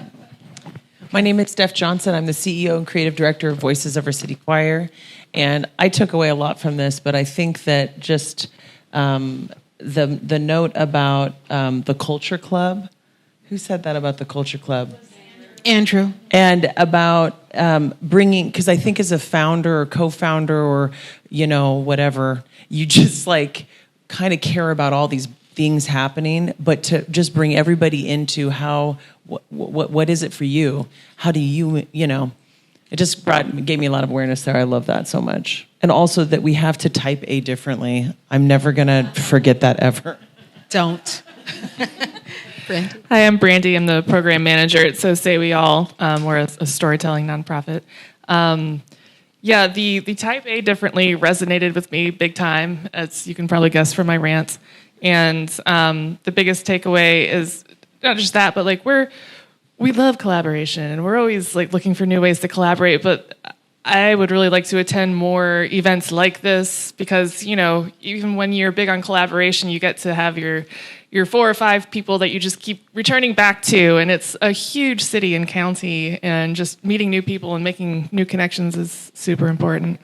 My name is Steph Johnson. I'm the CEO and creative director of Voices of Our City Choir. And I took away a lot from this, but I think that just the note about the Culture Club. Who said that about the Culture Club? Andrew. And about bringing, because I think as a founder or co-founder or, whatever, you just kind of care about all these things happening, but to just bring everybody into what is it for you? How do you, it just gave me a lot of awareness there. I love that so much. And also that we have to type A differently. I'm never going to forget that ever. Don't. Hi, I'm Brandy. I'm the program manager at So Say We All. We're a storytelling nonprofit. The type A differently resonated with me big time, as you can probably guess from my rants. And the biggest takeaway is not just that, but we love collaboration, and we're always looking for new ways to collaborate. But I would really like to attend more events like this because, even when you're big on collaboration, you get to have your 4 or 5 people that you just keep returning back to. And it's a huge city and county, and just meeting new people and making new connections is super important.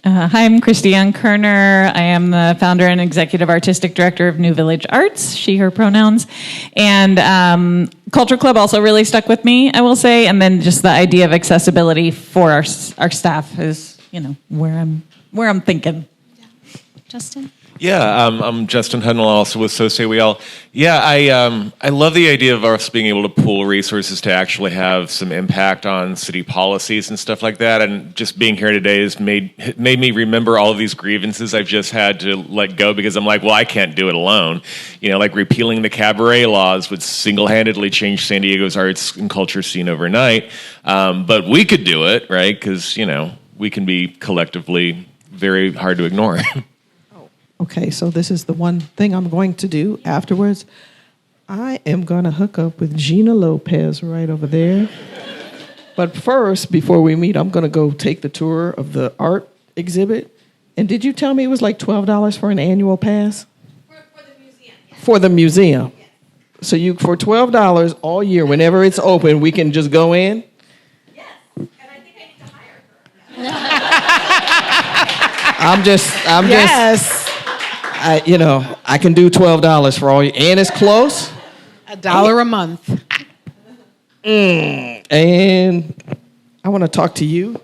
Hi, I'm Christiane Kerner. I am the founder and executive artistic director of New Village Arts, she, her pronouns. And Culture Club also really stuck with me, I will say. And then just the idea of accessibility for our staff is, where I'm thinking. Justin? Yeah, I'm Justin Hudnall, also with So Say We All. Yeah, I love the idea of us being able to pool resources to actually have some impact on city policies and stuff like that. And just being here today has made me remember all of these grievances I've just had to let go, because I'm like, well, I can't do it alone. Like repealing the cabaret laws would single-handedly change San Diego's arts and culture scene overnight. But we could do it, right? Because, we can be collectively very hard to ignore. Okay, so this is the one thing I'm going to do afterwards. I am going to hook up with Gina Lopez right over there. But first, before we meet, I'm going to go take the tour of the art exhibit. And did you tell me it was like $12 for an annual pass? For the museum. For the museum. Yes. So for $12 all year, whenever it's open, we can just go in? Yes, and I think I need to hire her. I'm just. Yes. I can do $12 for all you, and it's close. $1 a month. And I want to talk to you,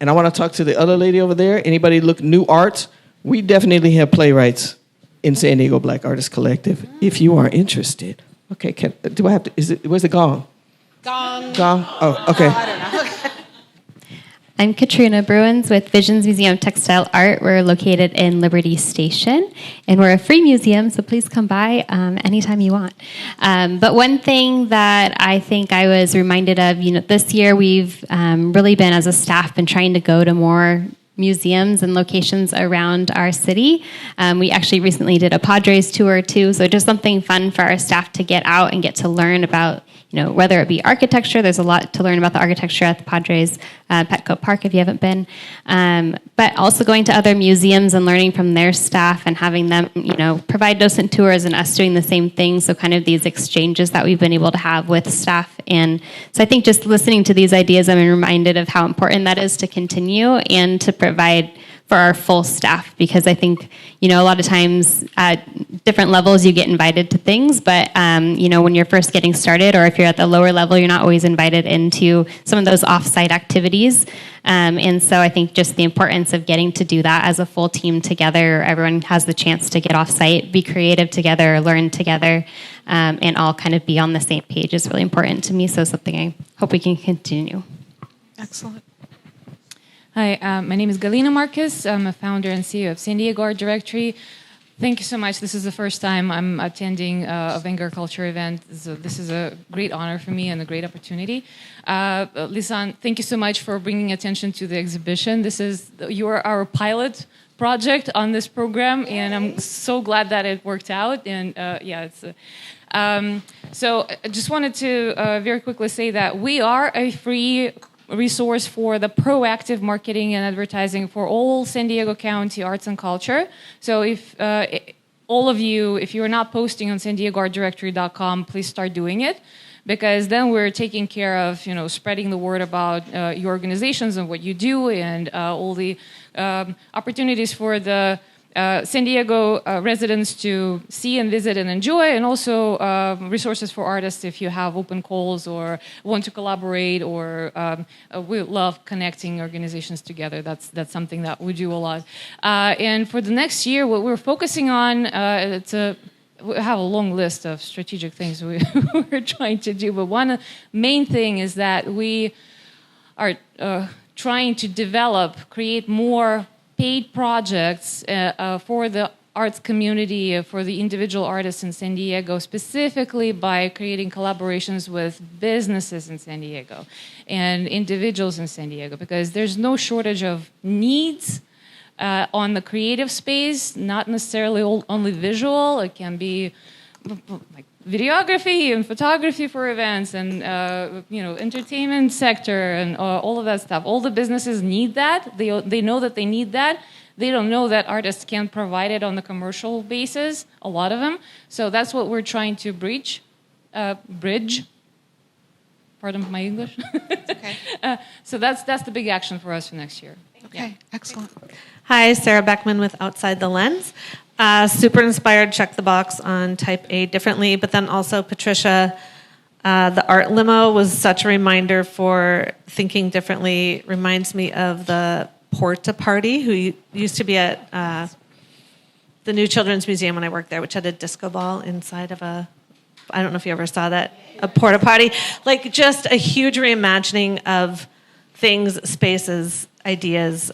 and I want to talk to the other lady over there. Anybody look new arts? We definitely have playwrights in San Diego Black Artists Collective. If you are interested, okay. Do I have to? Where's the gong? Gong. Gong. Oh, okay. I don't know. I'm Katrina Bruins with Visions Museum of Textile Art. We're located in Liberty Station, and we're a free museum, so please come by anytime you want. But one thing that I think I was reminded of, this year we've really been, as a staff, been trying to go to more museums and locations around our city. We actually recently did a Padres tour too, so just something fun for our staff to get out and get to learn about, whether it be architecture. There's a lot to learn about the architecture at the Padres Petco Park if you haven't been, but also going to other museums and learning from their staff and having them, provide docent tours and us doing the same thing. So kind of these exchanges that we've been able to have with staff. And so I think just listening to these ideas, I'm reminded of how important that is to continue and to provide for our full staff, because I think, a lot of times at different levels you get invited to things, but, when you're first getting started, or if you're at the lower level, you're not always invited into some of those off-site activities. And so I think just the importance of getting to do that as a full team together, everyone has the chance to get off-site, be creative together, learn together, and all kind of be on the same page is really important to me. So something I hope we can continue. Excellent. Hi, my name is Galina Marcus. I'm a founder and CEO of San Diego Art Directory. Thank you so much. This is the first time I'm attending a Vanguard Culture event. So this is a great honor for me and a great opportunity. Lisan, thank you so much for bringing attention to the exhibition. You are our pilot project on this program, and I'm so glad that it worked out. And so I just wanted to very quickly say that we are a free resource for the proactive marketing and advertising for all San Diego County arts and culture. So if all of you, if you're not posting on SanDiegoArtDirectory.com, please start doing it, because then we're taking care of spreading the word about your organizations and what you do, and all the opportunities for the San Diego residents to see and visit and enjoy, and also resources for artists if you have open calls or want to collaborate, or we love connecting organizations together. That's something that we do a lot. And for the next year, what we're focusing on, we have a long list of strategic things we're trying to do, but one main thing is that we are trying to create more paid projects for the arts community, for the individual artists in San Diego, specifically by creating collaborations with businesses in San Diego and individuals in San Diego, because there's no shortage of needs on the creative space, not necessarily only visual. It can be like videography and photography for events and entertainment sector and all of that stuff. All the businesses need that. They know that they need that. They don't know that artists can't provide it on the commercial basis, a lot of them. So that's what we're trying to bridge. Pardon my English. Okay. So that's the big action for us for next year. Okay, excellent. Hi, Sarah Beckman with Outside the Lens. Super inspired, check the box on Type A differently, but then also Patricia, the art limo was such a reminder for thinking differently. Reminds me of the Porta Party, who used to be at the New Children's Museum when I worked there, which had a disco ball inside of I don't know if you ever saw that, a porta potty. Like just a huge reimagining of things, spaces, ideas.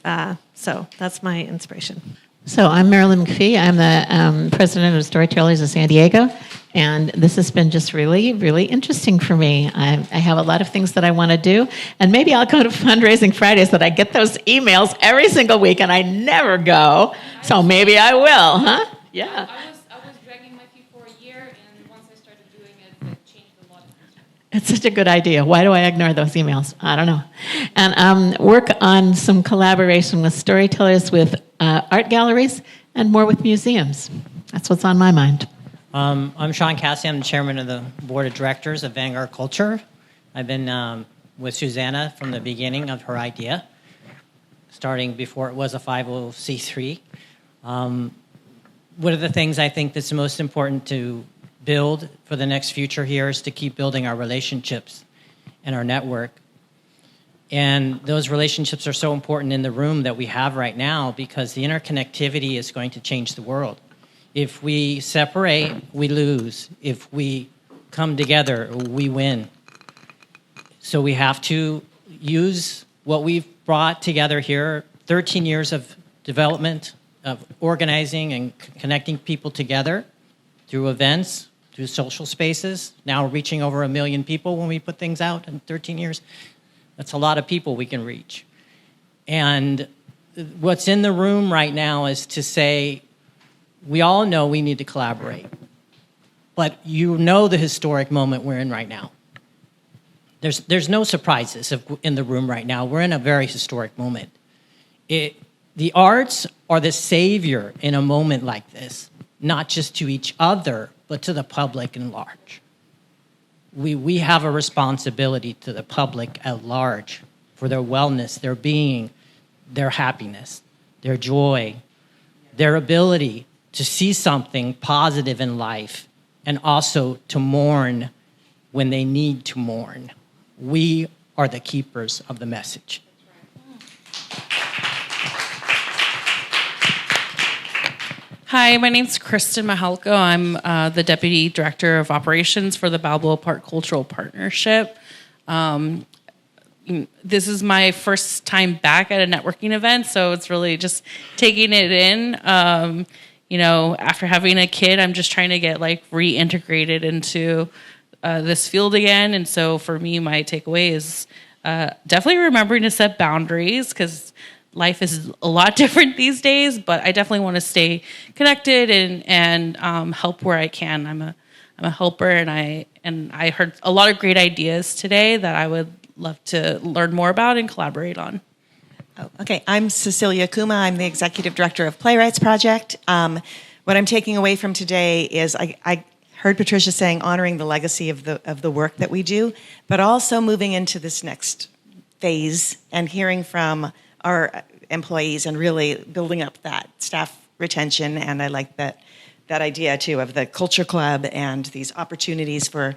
So that's my inspiration. So I'm Marilyn McPhee. I'm the president of Storytellers of San Diego. And this has been just really, really interesting for me. I have a lot of things that I want to do. And maybe I'll go to Fundraising Fridays, that I get those emails every single week and I never go. So maybe I will, huh? Yeah. I was dragging my feet for a year, and once I started doing it, it changed a lot of things. It's such a good idea. Why do I ignore those emails? I don't know. And work on some collaboration with storytellers, with art galleries, and more with museums. That's what's on my mind. I'm Sean Cassidy. I'm the chairman of the board of directors of Vanguard Culture. I've been with Susanna from the beginning of her idea, starting before it was a 50c3. One of the things I think that's most important to build for the next future here is to keep building our relationships and our network. And those relationships are so important in the room that we have right now, because the interconnectivity is going to change the world. If we separate, we lose. If we come together, we win. So we have to use what we've brought together here, 13 years of development, of organizing and connecting people together through events, through social spaces, now reaching over 1 million people when we put things out in 13 years. That's a lot of people we can reach. And what's in the room right now is to say, we all know we need to collaborate, but you know the historic moment we're in right now. There's no surprises in the room right now. We're in a very historic moment. The arts are the savior in a moment like this, not just to each other, but to the public at large. We have a responsibility to the public at large for their wellness, their being, their happiness, their joy, their ability to see something positive in life, and also to mourn when they need to mourn. We are the keepers of the message. Hi, my name's Kristen Mahalko. I'm the Deputy Director of Operations for the Balboa Park Cultural Partnership. This is my first time back at a networking event, so it's really just taking it in. After having a kid, I'm just trying to get reintegrated into this field again. And so for me, my takeaway is definitely remembering to set boundaries, because life is a lot different these days, but I definitely want to stay connected and help where I can. I'm a helper, and I heard a lot of great ideas today that I would love to learn more about and collaborate on. Oh, okay, I'm Cecilia Kuma. I'm the Executive Director of Playwrights Project. What I'm taking away from today is I heard Patricia saying honoring the legacy of the work that we do, but also moving into this next phase and hearing from our employees and really building up that staff retention. And I like that idea too of the culture club and these opportunities for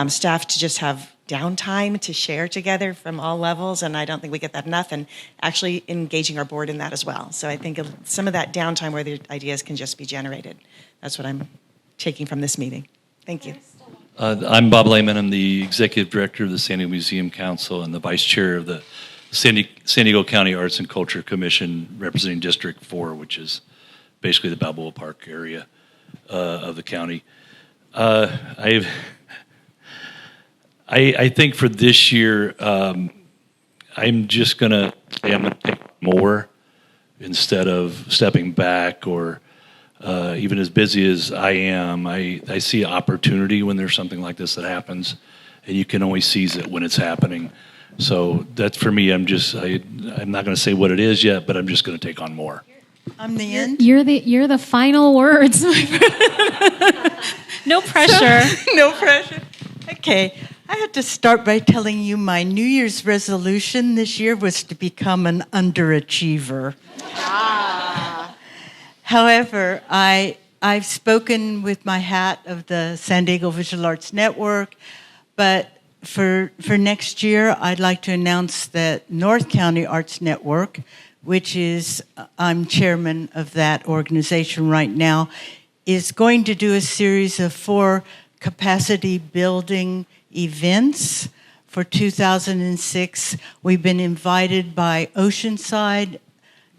staff to just have downtime to share together from all levels. And I don't think we get that enough, and actually engaging our board in that as well. So I think some of that downtime where the ideas can just be generated. That's what I'm taking from this meeting. Thank you. I'm Bob Lehman. I'm the Executive Director of the San Diego Museum Council and the Vice Chair of the San Diego County Arts and Culture Commission, representing District 4, which is basically the Balboa Park area of the county. I think for this year, I'm just going to take more instead of stepping back or even as busy as I am, I see opportunity when there's something like this that happens, and you can always seize it when it's happening. So that's for me. I'm not going to say what it is yet, but I'm just going to take on more. I'm the end. You're the final words. No pressure. No pressure. Okay. I had to start by telling you my New Year's resolution this year was to become an underachiever. However, I've spoken with my hat of the San Diego Visual Arts Network, but for next year, I'd like to announce that North County Arts Network, which is, I'm chairman of that organization right now, is going to do a series of 4 capacity building events for 2006. We've been invited by Oceanside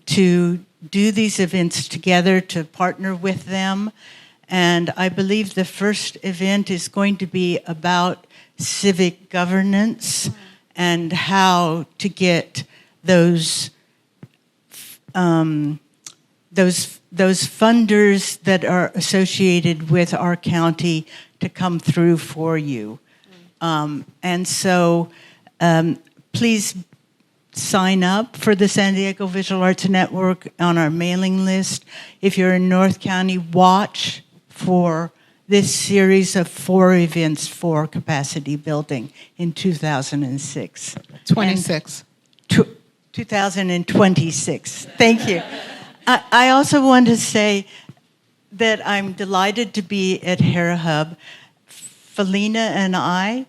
to do these events together, to partner with them. And I believe the first event is going to be about civic governance and how to get those funders that are associated with our county to come through for you. And so please sign up for the San Diego Visual Arts Network on our mailing list. If you're in North County, watch for this series of 4 events for capacity building in 2006. 26. 2026. Thank you. I also want to say that I'm delighted to be at Hera Hub. Felina and I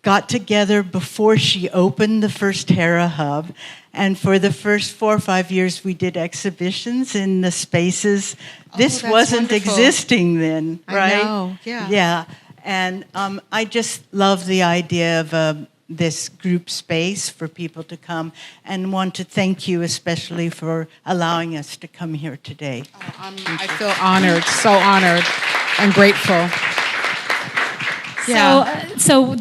got together before she opened the first Hera Hub, and for the first 4 or 5 years we did exhibitions in the spaces. This wasn't wonderful. Existing then, right? I know, yeah. Yeah, and I just love the idea of this group space for people to come, and want to thank you especially for allowing us to come here today. I feel honored, so honored and grateful. Yeah. So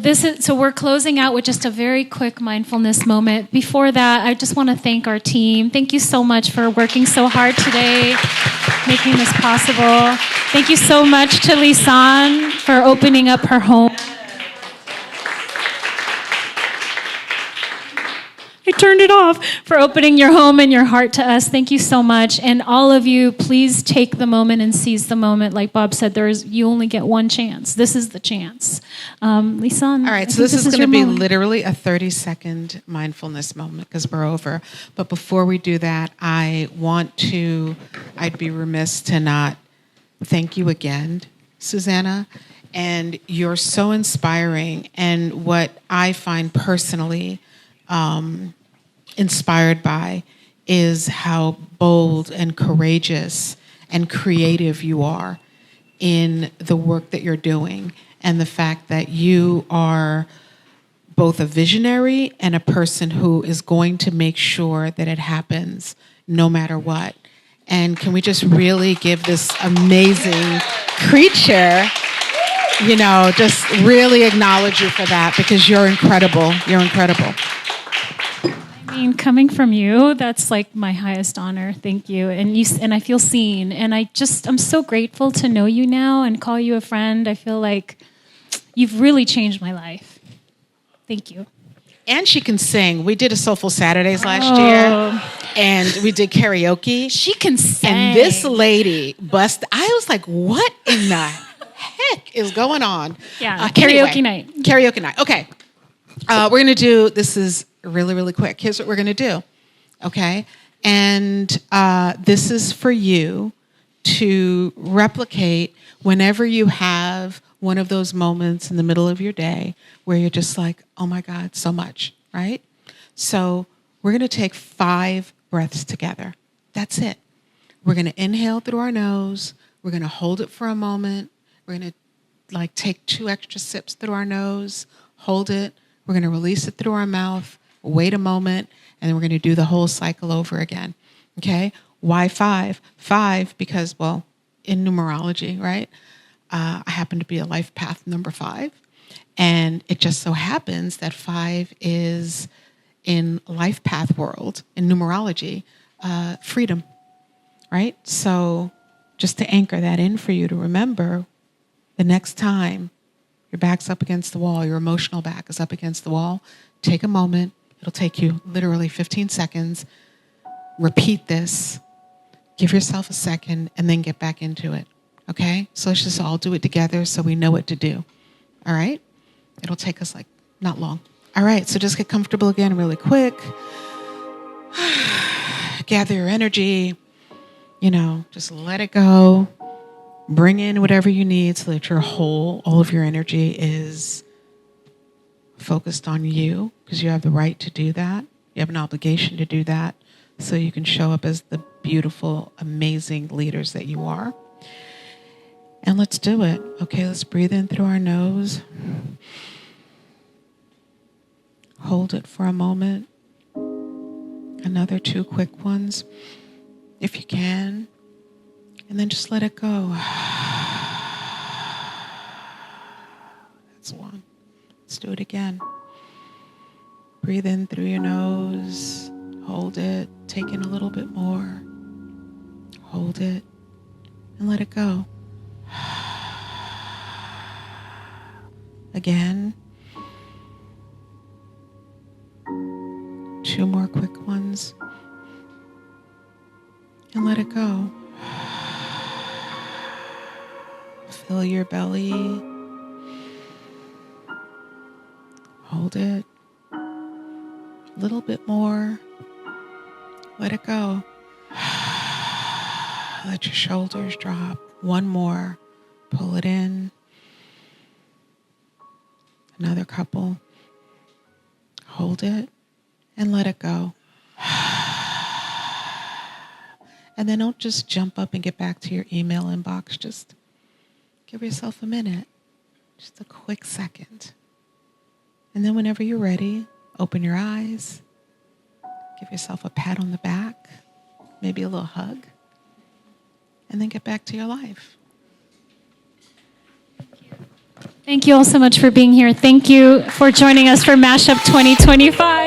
we're closing out with just a very quick mindfulness moment. Before that, I just want to thank our team. Thank you so much for working so hard today, making this possible. Thank you so much to Lisan for opening up her home. I turned it off, for opening your home and your heart to us. Thank you so much. And all of you, please take the moment and seize the moment. Like Bob said, you only get one chance. This is the chance. Lisan. All right, so this is going to be literally a 30-second mindfulness moment because we're over. But before we do that, I'd be remiss to not thank you again, Susanna. And you're so inspiring. And what I find personally inspired by is how bold and courageous and creative you are in the work that you're doing, and the fact that you are both a visionary and a person who is going to make sure that it happens no matter what. And can we just really give this amazing creature, just really acknowledge you for that, because you're incredible. You're incredible. I mean, coming from you, that's like my highest honor. Thank you. And I feel seen. And I'm so grateful to know you now and call you a friend. I feel like you've really changed my life. Thank you. And she can sing. We did a Soulful Saturdays last year, and we did karaoke. She can sing. And this lady I was like, what in the heck is going on? Yeah, karaoke night. Karaoke night. Okay. We're going to do, this is really, really quick. Here's what we're going to do, okay? And this is for you to replicate whenever you have one of those moments in the middle of your day where you're just like, oh my God, so much, right? So we're going to take 5 breaths together. That's it. We're going to inhale through our nose. We're going to hold it for a moment. We're going to take 2 extra sips through our nose, hold it. We're going to release it through our mouth, wait a moment, and then we're going to do the whole cycle over again. Okay? Why 5? 5 because, well, in numerology, right? I happen to be a life path number 5. And it just so happens that 5 is, in life path world, in numerology, freedom. right? So just to anchor that in for you to remember, the next time your back's up against the wall, your emotional back is up against the wall, take a moment. It'll take you literally 15 seconds. Repeat this. Give yourself a second and then get back into it. Okay? So let's just all do it together so we know what to do. All right? It'll take us not long. All right, so just get comfortable again really quick. Gather your energy. Just let it go. Bring in whatever you need so that all of your energy is focused on you, because you have the right to do that. You have an obligation to do that so you can show up as the beautiful, amazing leaders that you are. And let's do it. Okay, let's breathe in through our nose. Hold it for a moment. Another 2 quick ones, if you can. And then just let it go. That's one. Let's do it again. Breathe in through your nose. Hold it. Take in a little bit more. Hold it. And let it go. Again. 2 more quick ones. And let it go. Fill your belly. Hold it. A little bit more. Let it go. Let your shoulders drop. 1 more. Pull it in. Another couple. Hold it and let it go. And then don't just jump up and get back to your email inbox. Just give yourself a minute. Just a quick second. And then whenever you're ready, open your eyes. Give yourself a pat on the back. Maybe a little hug. And then get back to your life. Thank you all so much for being here. Thank you for joining us for Mashup 2025.